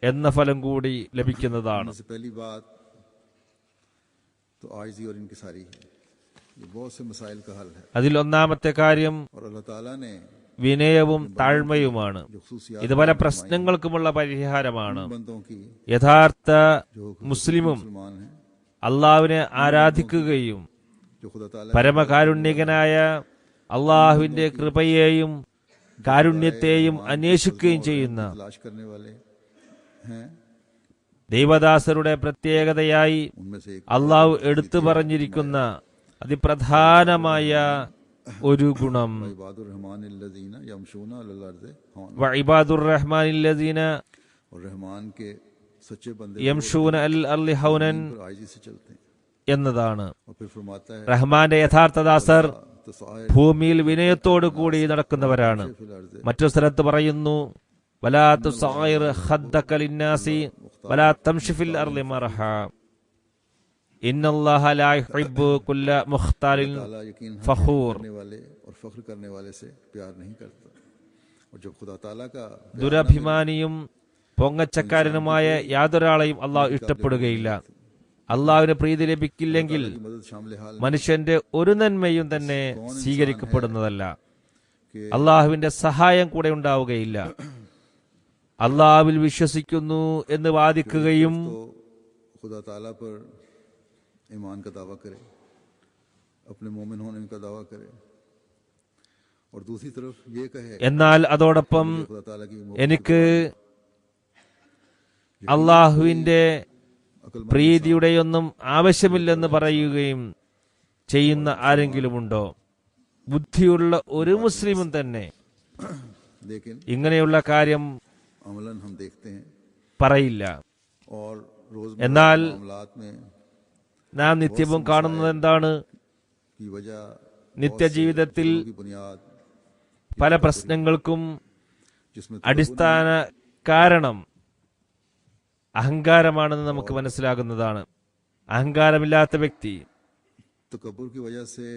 എന്ന ഫലം കൂടി ലഭിക്കുന്നതാണ്. सबसे पहली बात तो आजिज़ी और इनकिसारी है। ये बहुत से मसाइल का हल है അതിൽ ഒന്നാമത്തെ കാര്യം और अल्लाह ताला ने വിനയവും താഴ്മയുമാണ്. जो खुसूसियात ഇത് പല പ്രശ്നങ്ങൾക്കുമുള്ള പരിഹാരമാണ്. बंदों की യഥാർത്ഥ जो മുസ്ലിമും मुसलमान हैं, അള്ളാഹുവിനെ ആരാധിക്കുകയും जो खुदा ताला പരമകാരുണ്യകനായ അള്ളാഹുവിന്റെ കൃപയെയും കാരുണ്യത്തെയും അന്വേഷിക്കുകയും ചെയ്യുന്ന तलाश करने वाले हैं, ദൈവദാസരുടെ പ്രത്യേകതയായി उनमें से एक അള്ളാഹു എടുത്തു പറഞ്ഞിരിക്കുന്ന അതിപ്രധാനമായ ഒരു ഗുണം इबादुर रहमान अल्लज़ीना यमशूना अलल अर्ज़ि हौना, വഇബാദുർ റഹ്മാനില്ലദീന और रहमान के सच्चे बंदे യംശൂന അൽ അർളി ഹൗനൻ पर आजिज़ी से चलते हैं। എന്നതാണ്. और फिर फरमाता है റഹ്മാന്റെ യഥാർത്ഥ ദാസർ तो साए ഭൂമിയിൽ വിനയത്തോടു കൂടി നടക്കുന്നവരാണ്. फिल अर्ज़ि മറ്റൊരു സ്ഥലത്ത് പറയുന്നു, വലാ തുസൈർ ഖദ്ദക ലിന്നാസി വലാ തംശി ഫിൽ അർളി മർഹ ഇന്നല്ലാഹ ലാ യുഹിബ്ബു കുല്ല മുഖ്താലിൻ ताला यकीन फखूर। करने वाले और फख्र करने वाले से प्यार नहीं करता। और जब खुदा ताला का ദുരഭിമാനിയും പൊങ്ങച്ചക്കാരനുമായ യാതൊരാളെയും അള്ളാഹു ഇഷ്ടപ്പെടുകയില്ല. അള്ളാഹുവിന് പ്രീതി ലഭിക്കില്ലെങ്കിൽ की मदद शामिल हाल മനുഷ്യന്റെ ഒരു നന്മയും തന്നെ സ്വീകരിക്കപ്പെടുന്നതല്ല. അള്ളാഹുവിന്റെ സഹായം കൂടെ ഉണ്ടാവുകയില്ല. അള്ളാഹുവിൽ വിശ്വസിക്കുന്നു എന്ന് വാദിക്കുകയും तो खुदा ताला पर ईमान का दावा करे, अपने मोमिन होने का दावा करे, और दूसरी तरफ ये कहे എന്നാൽ അതോടൊപ്പം खुदा ताला की എനിക്ക് അള്ളാഹുവിന്റെ പ്രീതിയുടെയൊന്നും ആവശ്യമില്ലെന്ന് പറയുകയും ചെയ്യുന്ന ആരെങ്കിലുമുണ്ടോ? ബുദ്ധിയുള്ള ഒരു മുസ്ലിമും തന്നെ लेकिन ഇങ്ങനെയുള്ള കാര്യം अमलन हम देखते हैं പറയില്ല. और എന്നാൽ रोजमर्रा मामलात में നാം നിത്യവും കാണുന്നത് എന്താണ്? की वजह നിത്യജീവിതത്തിൽ की बुनियाद പല പ്രശ്നങ്ങൾക്കും जिसमें അടിസ്ഥാന കാരണം അഹങ്കാരമാണെന്ന് നമുക്ക് മനസ്സിലാകുന്നതാണ്. അഹങ്കാരമില്ലാത്ത വ്യക്തി तकब्बुर की वजह से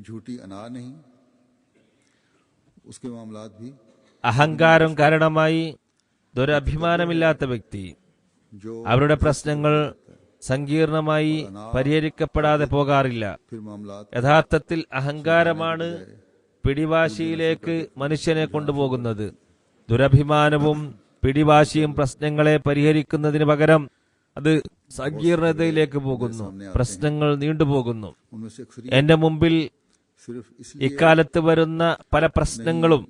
झूठी अना नहीं, उसके मामलात भी അഹങ്കാരം കാരണമായി ദുരഭിമാനമില്ലാത്ത വ്യക്തി जो അവരുടെ പ്രശ്നങ്ങൾ സങ്കീർണമായി പരിഹരിക്കപ്പെടാതെ പോകാറില്ല. फिर मामलात യഥാർത്ഥത്തിൽ അഹങ്കാരമാണ് പിടിവാശിയിലേക്ക് മനുഷ്യനെ കൊണ്ടുപോകുന്നത്. ദുരഭിമാനവും പിടിവാശിയും പ്രശ്നങ്ങളെ പരിഹരിക്കുന്നതിന് പകരം അത് സങ്കീർണതയിലേക്ക് പോകുന്നു. പ്രശ്നങ്ങൾ നീണ്ടുപോകുന്നു. उनमें से अक्सर എന്റെ മുമ്പിൽ सिर्फ इसलिए ഇക്കാലത്ത് വരുന്ന പല പ്രശ്നങ്ങളും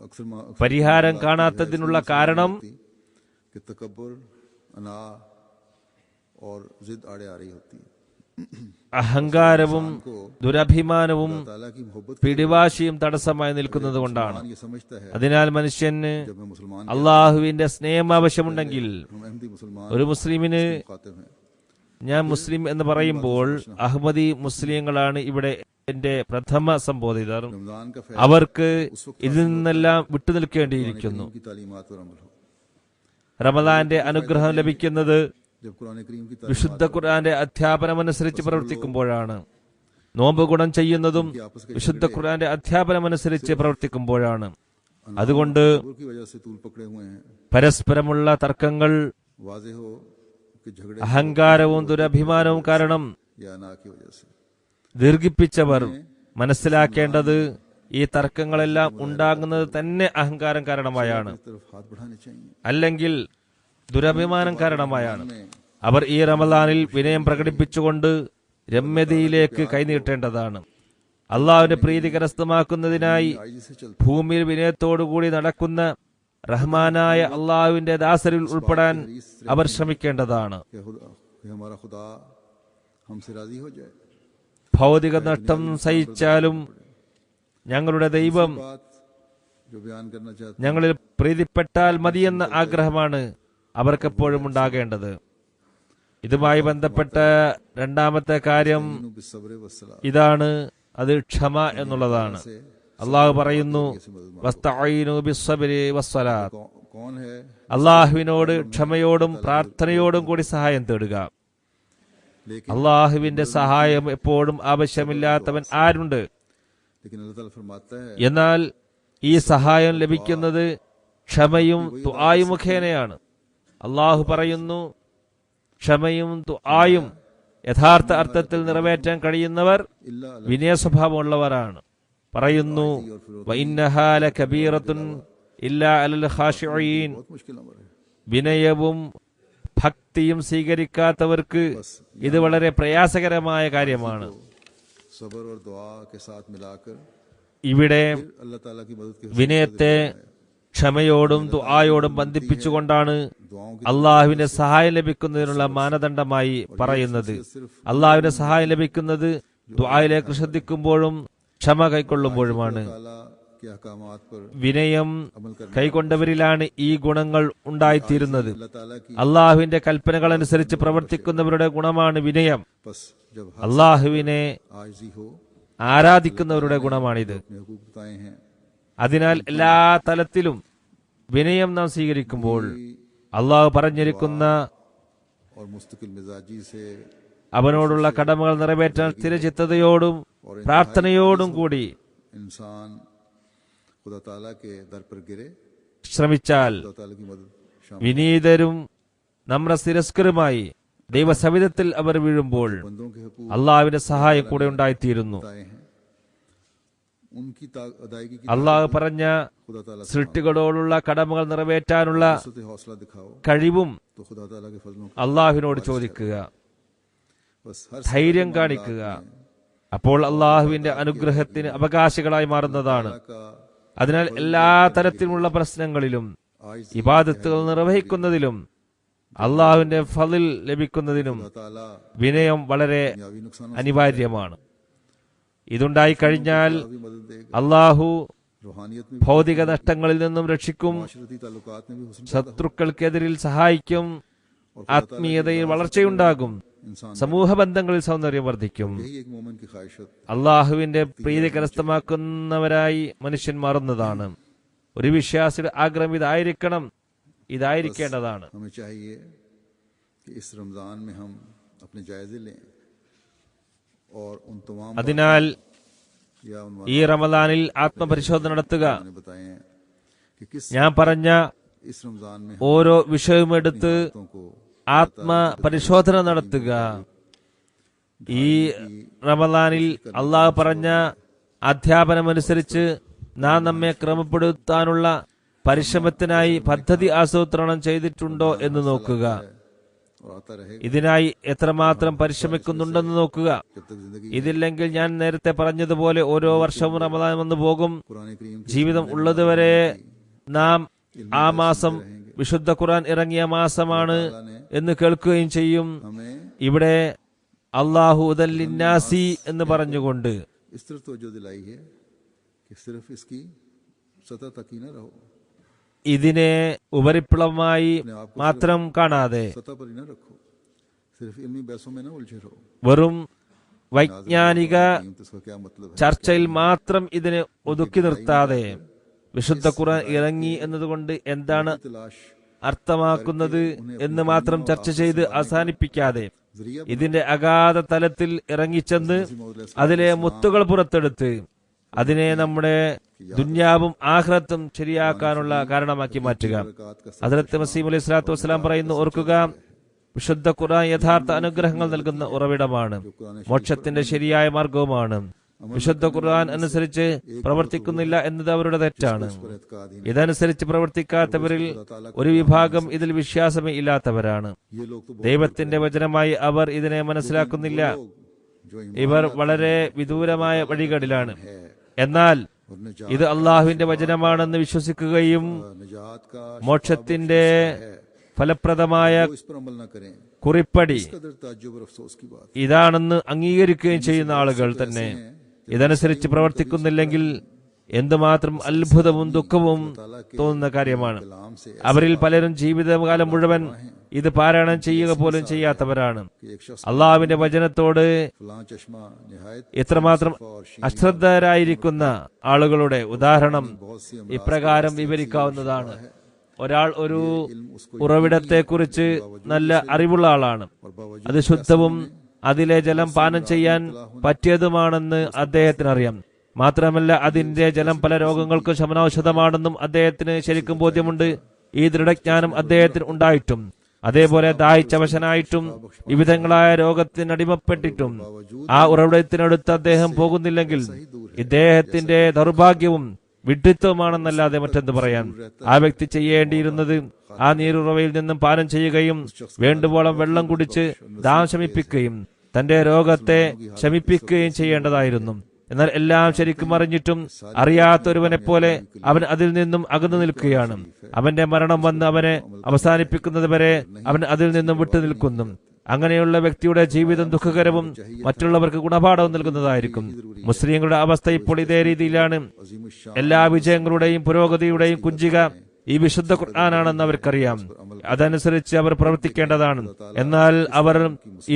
अक्सर പരിഹാരം കാണാത്തതിനുള്ള കാരണം कि तकब्बुर अना और जिद आड़े आ रही होती है। അഹങ്കാരവും ദുരഭിമാനവും ताला की मोहब्बत പിടിവാശിയും തടസ്സമായി നിൽക്കുന്നത് കൊണ്ടാണ്. ये समझता है അതിനാൽ മനുഷ്യന് जब मैं मुसलमान അള്ളാഹുവിന്റെ സ്നേഹം ആവശ്യമുണ്ടെങ്കിൽ, हम अहमदी मुसलमान ഒരു മുസ്ലിമിന് मुखातिब हैं, ഞാൻ മുസ്ലിം എന്ന് പറയുമ്പോൾ അഹമ്മദി മുസ്ലിങ്ങളാണ് ഇവിടെ എന്റെ പ്രഥമ സംബോധിതർ. रमजान का फैसला അവർക്ക് ഇതിൽ നിന്നെല്ലാം വിട്ടുനിൽക്കേണ്ടിയിരിക്കുന്നു. की तालीमात पर अमल हो। റമദാന്റെ അനുഗ്രഹം ലഭിക്കുന്നത് जब कुरान करीम की വിശുദ്ധ ഖുർആന്റെ അധ്യാപനമനുസരിച്ച് പ്രവർത്തിക്കുമ്പോഴാണ്. നോമ്പ് ഗുണം ചെയ്യുന്നതും വിശുദ്ധ ഖുർആന്റെ അധ്യാപനമനുസരിച്ച് പ്രവർത്തിക്കുമ്പോഴാണ്. അതുകൊണ്ട് तकब्बुर की वजह से तूल पकड़े हुए हैं, പരസ്പരമുള്ള തർക്കങ്ങൾ वाज़ेह हो कि झगड़े അഹങ്കാരവും ദുരഭിമാനവും കാരണം या अना की वजह से ദീർഘിപ്പിച്ചവർ മനസ്സിലാക്കേണ്ടത് ഈ തർക്കങ്ങളെല്ലാം ഉണ്ടാകുന്നത് തന്നെ അഹങ്കാരം കാരണമായാണ്, इस तरफ हाथ बढ़ाने चाहिए। അല്ലെങ്കിൽ ദുരഭിമാനം കാരണമായാണ്. അവർ ഈ റമദാനിൽ വിനയം പ്രകടിപ്പിച്ചുകൊണ്ട് രമ്യതയിലേക്ക് കൈനീട്ടേണ്ടതാണ്. അള്ളാഹുവിന്റെ പ്രീതി കരസ്ഥമാക്കുന്നതിനായി आईजी से चलते ഭൂമിയിൽ വിനയത്തോടുകൂടി നടക്കുന്ന റഹ്മാനായ അള്ളാഹുവിന്റെ ദാസരിൽ ഉൾപ്പെടാൻ അവർ ശ്രമിക്കേണ്ടതാണ്. कि हमारा खुदा हमसे राजी हो जाए। ഭൗതിക നഷ്ടം സഹിച്ചാലും ഞങ്ങളുടെ ദൈവം बात जो बयान करना चाहते ഞങ്ങളിൽ പ്രീതിപ്പെട്ടാൽ മതിയെന്ന ആഗ്രഹമാണ് അവർക്കെപ്പോഴും ഉണ്ടാകേണ്ടത്. ഇതുമായി ബന്ധപ്പെട്ട രണ്ടാമത്തെ കാര്യം हैं बिस्सब्र वस्सलाम ഇതാണ്, അത് ക്ഷമ എന്നുള്ളതാണ്. അള്ളാഹു പറയുന്നു, വസ്തഈനു ബിസ്സബ്രി വസ്സലാത്ത്. कौन है അള്ളാഹുവിനോട് ക്ഷമയോടും പ്രാർത്ഥനയോടും കൂടി സഹായം തേടുക. लेकिन അള്ളാഹുവിന്റെ സഹായം എപ്പോഴും ആവശ്യമില്ലാത്തവൻ ആരുണ്ട്? लेकिन अल्लाह ताला फरमाता है എന്നാൽ ഈ സഹായം ലഭിക്കുന്നത് ക്ഷമയും ദുആയും മുഖേനയാണ്. അള്ളാഹു പറയുന്നു, ക്ഷമയും ദുആയും യഥാർത്ഥ അർത്ഥത്തിൽ നിറവേറ്റാൻ കഴിയുന്നവർ इल्ला വിനയ സ്വഭാവമുള്ളവരാണ്. പറയുന്നു, വഇന്നഹാ ലകബീറത്തുൻ ഇല്ലാ അലൽ ഖാശിഈൻ. बहुत मुश्किल अमर है। വിനയവും ഭക്തിയും സ്വീകരിക്കാത്തവർക്ക് ഇത് വളരെ പ്രയാസകരമായ കാര്യമാണ്. सब्र और दुआ के साथ मिलाकर ഇവിടെ अल्लाह ताला की मदद के വിനയത്തെ ക്ഷമയോടും ദുആയോടും ബന്ധിപ്പിച്ചുകൊണ്ടാണ് അള്ളാഹുവിന്റെ സഹായം ലഭിക്കുന്നതിനുള്ള മാനദണ്ഡമായി പറയുന്നത്. അള്ളാഹുവിന്റെ സഹായം ലഭിക്കുന്നത് ദുആയിലേക്ക് ശ്രദ്ധിക്കുമ്പോഴും ക്ഷമ കൈക്കൊള്ളുമ്പോഴുമാണ്. ताला के अहकामात पर വിനയം കൈക്കൊണ്ടവരിലാണ് ഈ ഗുണങ്ങൾ ഉണ്ടായിത്തീരുന്നത്. अल्लाह ताला की അള്ളാഹുവിന്റെ കൽപ്പനകൾ അനുസരിച്ച് പ്രവർത്തിക്കുന്നവരുടെ ഗുണമാണ് വിനയം. बस जब അള്ളാഹുവിനെ आजिज़ी हो ആരാധിക്കുന്നവരുടെ ഗുണമാണിത്. अपने हुकूक बताए हैं അതിനാൽ എല്ലാ തലത്തിലും വിനയം നാം സ്വീകരിക്കുമ്പോൾ അള്ളാഹു പറഞ്ഞിരിക്കുന്ന और मुस्तकिल मिजाजी से അവനോടുള്ള കടമകൾ നിറവേറ്റാൻ സ്ഥിരചിത്തതയോടും പ്രാർത്ഥനയോടും കൂടി इंसान खुदा ताला के दर पर गिरे, ശ്രമിച്ചാൽ खुदा ताला की मदद വിനീതരും നമ്രശിരസ്കരുമായി ദൈവസവിധത്തിൽ അവർ വീഴുമ്പോൾ बंदों के हकूक അള്ളാഹുവിന്റെ സഹായം കൂടെ ഉണ്ടായിത്തീരുന്നു. बताए हैं, उनकी अदायगी की അള്ളാഹു പറഞ്ഞ खुदा ताला से സൃഷ്ടികളോടുള്ള കടമകൾ നിറവേറ്റാനുള്ള हौसला दिखाओ കഴിവും तो खुदा ताला के फजलों को അള്ളാഹുവിനോട് ചോദിക്കുക, बस हर ധൈര്യം കാണിക്കുക. അപ്പോൾ അള്ളാഹുവിന്റെ അനുഗ്രഹത്തിന് അവകാശികളായി മാറുന്നതാണ്. का അതിനാൽ എല്ലാ തരത്തിലുള്ള പ്രശ്നങ്ങളിലും आज ഇബാദത്തുകൾ നിർവഹിക്കുന്നതിലും അള്ളാഹുവിന്റെ ഫളിൽ ലഭിക്കുന്നതിനും खुदा ताला വിനയം വളരെ दुनियावी नुकसानों അനിവാര്യമാണ്. ഇതുണ്ടായി കഴിഞ്ഞാൽ से भी मदद देगा, അള്ളാഹു रूहानियत में ഭൗതിക നഷ്ടങ്ങളിൽ നിന്നും രക്ഷിക്കും, माशरती ताल्लुकात में भी हुस्न ശത്രുക്കൾക്കെതിരിൽ സഹായിക്കും, ആത്മീയതയിൽ വളർച്ചയുണ്ടാകും, इंसान സമൂഹ ബന്ധങ്ങളിൽ സൗന്ദര്യം വർദ്ധിക്കും. यही एक मोमिन की ख्वाहिशत അള്ളാഹുവിന്റെ പ്രീതി കരസ്ഥമാക്കുന്നവരായി മനുഷ്യൻ മാറുന്നതാണ്. ഒരു വിശ്വാസിയുടെ ആഗ്രഹം ഇതായിരിക്കേണ്ടതാണ്. हमें चाहिए कि इस रमजान में हम अपने जायजे लें और उन तमाम അതിനാൽ या उन ഈ റമദാനിൽ ആത്മപരിശോധന നടത്തുക. ने बताए हैं कि किस ഞാൻ പറഞ്ഞ इस रमजान में ഓരോ വിഷയവുമെടുത്ത് हम को ആത്മപരിശോധന നടത്തുക. ഈ റമദാനിൽ അള്ളാഹു പറഞ്ഞ അധ്യാപനമനുസരിച്ച് നാം നമ്മെ ക്രമപ്പെടുത്താനുള്ള പരിശ്രമത്തിനായി പദ്ധതി ആസൂത്രണം ചെയ്തിട്ടുണ്ടോ എന്ന് നോക്കുക. और आता रहे ഇതിനായി എത്രമാത്രം പരിശ്രമിക്കുന്നുണ്ടെന്ന് നോക്കുക. जब तक जिंदगी ഇതില്ലെങ്കിൽ ഞാൻ നേരത്തെ പറഞ്ഞതുപോലെ ഓരോ വർഷവും റമദാൻ വന്നു പോകും. कुरान करीम की ജീവിതം ഉള്ളതുവരെ നാം ആ മാസം വിശുദ്ധ ഖുർആൻ ഇറങ്ങിയ മാസമാണ് എന്ന് കേൾക്കുകയും ചെയ്യും. हमें ഇവിടെ അള്ളാഹു ഉദല്ലിന്നാസി എന്ന് പറഞ്ഞുകൊണ്ട് इस तरफ तवज्जो दिलाई है कि सिर्फ इसकी सतह तक ही न रहो, ഇതിനെ ഉപരിപ്ലവമായി മാത്രം കാണാതെ सतह पर ही न रखो, सिर्फ इल्मी बहसों में न उलझे रहो। വെറും വൈജ്ഞാനിക तो इसका क्या मतलब है? ചർച്ചയിൽ മാത്രം ഇതിനെ ഒതുക്കി നിർത്താതെ വിശുദ്ധ ഖുർആൻ ഇറങ്ങി എന്നതുകൊണ്ട് എന്താണ് तलाश അർത്ഥമാക്കുന്നത് എന്ന് മാത്രം ചർച്ച ചെയ്ത് അവസാനിപ്പിക്കാതെ जरिया ഇതിന്റെ അഗാധ തലത്തിൽ ഇറങ്ങിച്ചെന്ന് അതിലെ മുത്തുകൾ പുറത്തെടുത്ത് അതിനെ നമ്മുടെ ദുന്യാവും ആഖിറത്തും ശരിയാക്കാനുള്ള കാരണമാക്കി മാറ്റുക. ഹദ്റത്ത് മസീഹ് അലൈഹി സ്വലാത്തു വസ്സലാം പറയുന്നു, ഓർക്കുക, വിശുദ്ധ ഖുർആൻ യഥാർത്ഥ അനുഗ്രഹങ്ങൾ നൽകുന്ന ഉറവിടമാണ്, മോക്ഷത്തിന്റെ ശരിയായ മാർഗവുമാണ്. വിശുദ്ധ ഖുർആൻ അനുസരിച്ച് പ്രവർത്തിക്കുന്നില്ല എന്നത് അവരുടെ തെറ്റാണ്. ഇതനുസരിച്ച് പ്രവർത്തിക്കാത്തവരിൽ ഒരു വിഭാഗം ഇതിൽ വിശ്വാസമേ ഇല്ലാത്തവരാണ്. ये लोग तो ദൈവത്തിന്റെ വചനമായി അവർ ഇതിനെ മനസ്സിലാക്കുന്നില്ല. जो ഇവർ വളരെ വിദൂരമായ വഴികളിലാണ്. എന്നാൽ ഇത് അള്ളാഹുവിന്റെ വചനമാണെന്ന് വിശ്വസിക്കുകയും निजात का മോക്ഷത്തിന്റെ ഫലപ്രദമായ वो इस पर अमल न करें, കുറിപ്പടി कदर ताज्जुब और अफसोस की बात। ഇതാണെന്ന് അംഗീകരിക്കുകയും ചെയ്യുന്ന ആളുകൾ തന്നെ ഇതനുസരിച്ച് പ്രവർത്തിക്കുന്നില്ലെങ്കിൽ എന്തുമാത്രം അത്ഭുതവും ദുഃഖവും തോന്നുന്ന കാര്യമാണ്. कलाम से അവരിൽ പലരും ജീവിതകാലം മുഴുവൻ ഇത് പാരായണം ചെയ്യുക പോലും ചെയ്യാത്തവരാണ്. कि एक शख्स അള്ളാഹുവിന്റെ വചനത്തോട് फलां चश्मा निहायत ഇത്രമാത്രം അശ്രദ്ധരായിരിക്കുന്ന ആളുകളുടെ ഉദാഹരണം ഇപ്രകാരം വിവരിക്കാവുന്നതാണ്. ഒരാൾ ഒരു ഉറവിടത്തെക്കുറിച്ച് നല്ല അറിവുള്ള ആളാണ്. അത് ശുദ്ധവും അതിലെ ജലം പാനം ചെയ്യാൻ പറ്റിയതുമാണെന്ന് അദ്ദേഹത്തിന് അറിയാം. മാത്രമല്ല അതിന്റെ ജലം പല രോഗങ്ങൾക്കും ശമനൌഷധമാണെന്നും അദ്ദേഹത്തിന് ശരിക്കും ബോധ്യമുണ്ട്. ഈ ദൃഢജ്ഞാനം അദ്ദേഹത്തിന് ഉണ്ടായിട്ടും അതേപോലെ ദാഹിച്ചവശനായിട്ടും വിവിധങ്ങളായ രോഗത്തിനടിമപ്പെട്ടിട്ടും ആ ഉറവിടത്തിനടുത്ത് അദ്ദേഹം പോകുന്നില്ലെങ്കിൽ ഇദ്ദേഹത്തിന്റെ ദൗർഭാഗ്യവും വിഡ്ഢിത്വമാണെന്നല്ലാതെ മറ്റെന്ത് പറയാൻ. ആ വ്യക്തി ചെയ്യേണ്ടിയിരുന്നത് ആ നീരുറവയിൽ നിന്നും പാനം ചെയ്യുകയും വേണ്ടുവോളം വെള്ളം കുടിച്ച് ദാഹം ശമിപ്പിക്കുകയും തന്റെ രോഗത്തെ ശമിപ്പിക്കുകയും ചെയ്യേണ്ടതായിരുന്നു. എന്നാൽ എല്ലാം ശരിക്കും അറിഞ്ഞിട്ടും അറിയാത്തൊരുവനെ പോലെ അവൻ അതിൽ നിന്നും അകന്നു നിൽക്കുകയാണ്. അവന്റെ മരണം വന്ന് അവനെ അവസാനിപ്പിക്കുന്നത് വരെ അവൻ അതിൽ നിന്നും വിട്ടുനിൽക്കുന്നു. അങ്ങനെയുള്ള വ്യക്തിയുടെ ജീവിതം ദുഃഖകരവും മറ്റുള്ളവർക്ക് ഗുണപാഠവും നൽകുന്നതായിരിക്കും. മുസ്ലിങ്ങളുടെ അവസ്ഥ ഇപ്പോൾ ഇതേ രീതിയിലാണ്. എല്ലാ വിജയങ്ങളുടെയും പുരോഗതിയുടെയും കുഞ്ചിക ഈ വിശുദ്ധ ഖുർആനാണെന്ന് അവർക്കറിയാം. അതനുസരിച്ച് അവർ പ്രവർത്തിക്കേണ്ടതാണ്. എന്നാൽ അവർ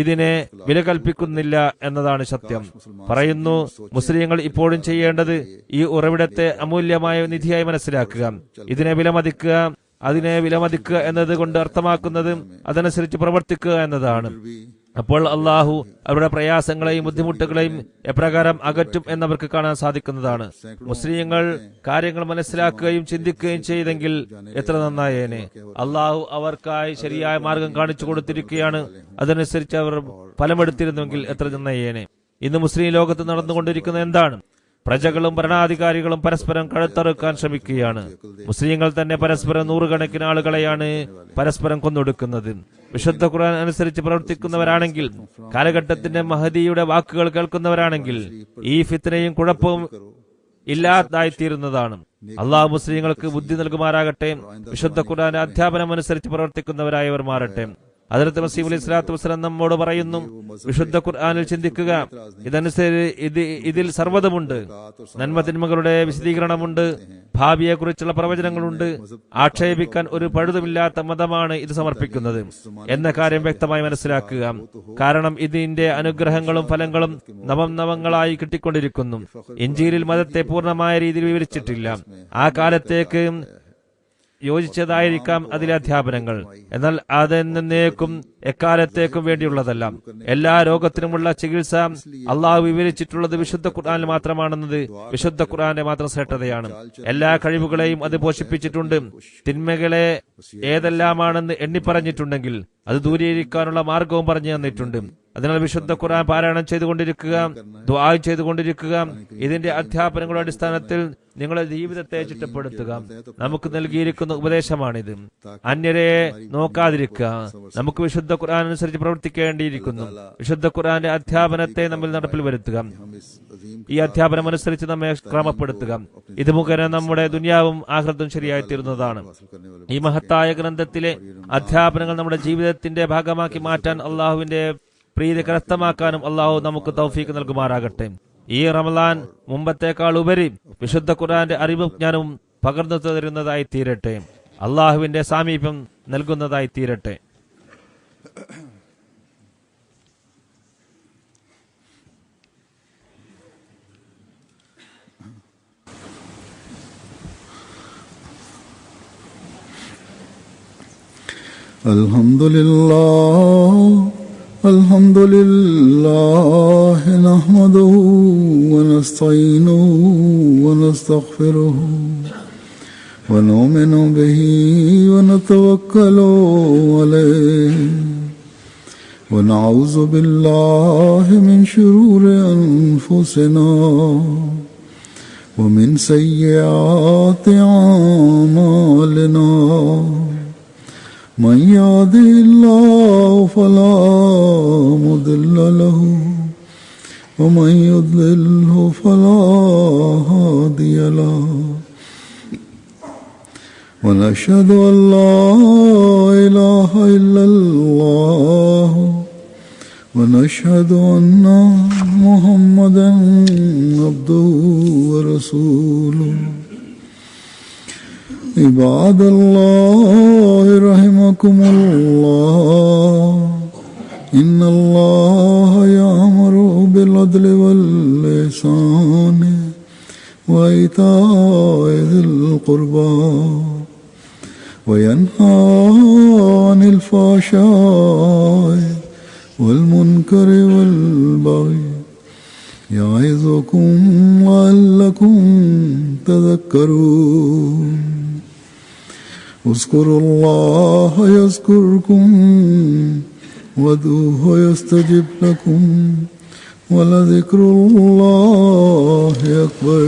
ഇതിനെ വില കൽപ്പിക്കുന്നില്ല എന്നതാണ് സത്യം. പറയുന്നു, മുസ്ലിങ്ങൾ ഇപ്പോഴും ചെയ്യേണ്ടത് ഈ ഉറവിടത്തെ അമൂല്യമായ നിധിയായി മനസ്സിലാക്കുക, ഇതിനെ വിലമതിക്കുക. അതിനെ വിലമതിക്കുക എന്നത് കൊണ്ട് അർത്ഥമാക്കുന്നത് അതനുസരിച്ച് പ്രവർത്തിക്കുക എന്നതാണ്. അപ്പോൾ അള്ളാഹു അവരുടെ പ്രയാസങ്ങളെയും ബുദ്ധിമുട്ടുകളെയും എപ്രകാരം അകറ്റും എന്നവർക്ക് കാണാൻ സാധിക്കുന്നതാണ്. മുസ്ലിങ്ങൾ കാര്യങ്ങൾ മനസ്സിലാക്കുകയും ചിന്തിക്കുകയും ചെയ്തെങ്കിൽ എത്ര നന്നായേനെ. അള്ളാഹു അവർക്കായി ശരിയായ മാർഗം കാണിച്ചു കൊടുത്തിരിക്കുകയാണ്. അതനുസരിച്ച് അവർ ഫലമെടുത്തിരുന്നെങ്കിൽ എത്ര നന്നായേനെ. ഇന്ന് മുസ്ലിം ലോകത്ത് നടന്നുകൊണ്ടിരിക്കുന്നത് എന്താണ്? പ്രജകളും ഭരണാധികാരികളും പരസ്പരം കഴുത്തറുക്കാൻ ശ്രമിക്കുകയാണ്. മുസ്ലിങ്ങൾ തന്നെ പരസ്പരം നൂറുകണക്കിന് ആളുകളെയാണ് പരസ്പരം കൊന്നൊടുക്കുന്നത്. വിശുദ്ധ ഖുർആൻ അനുസരിച്ച് പ്രവർത്തിക്കുന്നവരാണെങ്കിൽ, കാലഘട്ടത്തിന്റെ മഹദിയുടെ വാക്കുകൾ കേൾക്കുന്നവരാണെങ്കിൽ ഈ ഫിത്നയും കുഴപ്പവും ഇല്ലാതായിത്തീരുന്നതാണ്. അള്ളാഹു മുസ്ലിങ്ങൾക്ക് ബുദ്ധി നൽകുമാറാകട്ടെ. വിശുദ്ധ ഖുർആന്റെ അധ്യാപനം അനുസരിച്ച് പ്രവർത്തിക്കുന്നവരായവർ മാറട്ടെ. ഹദ്റത്ത് മസീഹ് അലൈഹി സ്വലാത്തു വസ്സലാം നമ്മോട് പറയുന്നു, വിശുദ്ധ ഖുർആനിൽ ചിന്തിക്കുക, ഇതിൽ സർവ്വതുമുണ്ട്. നന്മതിന്മകളുടെ വിശദീകരണമുണ്ട്, ഭാവിയെക്കുറിച്ചുള്ള പ്രവചനങ്ങളുണ്ട്. ആക്ഷേപിക്കാൻ ഒരു പഴുതുമില്ലാത്ത മതമാണ് ഇത് സമർപ്പിക്കുന്നത് എന്ന കാര്യം വ്യക്തമായി മനസ്സിലാക്കുക. കാരണം ഇതിന്റെ അനുഗ്രഹങ്ങളും ഫലങ്ങളും നവങ്ങളായി കിട്ടിക്കൊണ്ടിരിക്കുന്നു. ഇഞ്ചീലിൽ മതത്തെ പൂർണ്ണമായ രീതിയിൽ വിവരിച്ചിട്ടില്ല. ആ കാലത്തേക്ക് യോജിച്ചതായിരിക്കാം അതിലെ അധ്യാപനങ്ങൾ. എന്നാൽ അതെന്നേക്കും എക്കാലത്തേക്കും വേണ്ടിയുള്ളതല്ല. എല്ലാ രോഗത്തിനുമുള്ള ചികിത്സ അള്ളാഹു വിവരിച്ചിട്ടുള്ളത് വിശുദ്ധ ഖുർആനിൽ മാത്രമാണെന്നത് വിശുദ്ധ ഖുർആന്റെ മാത്രം ശ്രേഷ്ഠതയാണ്. എല്ലാ കഴിവുകളെയും അത് പോഷിപ്പിച്ചിട്ടുണ്ട്. തിന്മകളെ ഏതെല്ലാമാണെന്ന് എണ്ണിപ്പറഞ്ഞിട്ടുണ്ടെങ്കിൽ അത് ദൂരീകരിക്കാനുള്ള മാർഗവും പറഞ്ഞു തന്നിട്ടുണ്ട്. അതിനാൽ വിശുദ്ധ ഖുർആൻ പാരായണം ചെയ്തുകൊണ്ടിരിക്കുക, ദുആ ചെയ്തുകൊണ്ടിരിക്കുക. ഇതിന്റെ അധ്യാപനങ്ങളുടെ അടിസ്ഥാനത്തിൽ നിങ്ങളുടെ ജീവിതത്തെ ചിട്ടപ്പെടുത്തുക. നമുക്ക് നൽകിയിരിക്കുന്ന ഉപദേശമാണിത്. അന്യരെ നോക്കാതിരിക്കുക. നമുക്ക് വിശുദ്ധ ഖുർആൻ അനുസരിച്ച് പ്രവർത്തിക്കേണ്ടിയിരിക്കുന്നു. വിശുദ്ധ ഖുർആന്റെ അധ്യാപനത്തെ നമ്മൾ നടപ്പിൽ വരുത്തുക. ഈ അധ്യാപനം അനുസരിച്ച് നമ്മെ ക്രമപ്പെടുത്തുക. ഇത് മുഖേന നമ്മുടെ ദുനിയാവും ആഖിറത്തും ശരിയായി തീരുന്നതാണ്. ഈ മഹത്തായ ഗ്രന്ഥത്തിലെ അധ്യാപനങ്ങൾ നമ്മുടെ ജീവിതത്തിന്റെ ഭാഗമാക്കി മാറ്റാൻ, അള്ളാഹുവിന്റെ പ്രീതി കരസ്ഥമാക്കാനും അള്ളാഹു നമുക്ക് തൗഫീക്ക് നൽകുമാറാകട്ടെ. ഈ റമളാൻ മുമ്പത്തേക്കാൾ ഉപരി വിശുദ്ധ ഖുർആന്റെ അറിവും ജ്ഞാനവും പകർന്നു തരുന്നതായി തീരട്ടെ. അള്ളാഹുവിന്റെ സാമീപ്യം നൽകുന്നതായി തീരട്ടെ. الحمد لله نحمده ونستعينه ونستغفره ونؤمن به ونتوكل عليه ونعوذ بالله من شرور أنفسنا ومن سيئات أعمالنا. من يهده الله فلا مضل له ومن يضلله فلا هادي له. ونشهد أن لا إله إلا الله ونشهد أن محمدا عبده ورسوله. عباد الله رحمكم الله إن الله يأمر بالعدل والإحسان وإيتاء ذي القربى وينهى عن الفحشاء والمنكر والبغي يعظكم لعلكم تذكرون. اذكروا الله يذكركم وادعوه يستجب لكم ولذكر الله أكبر.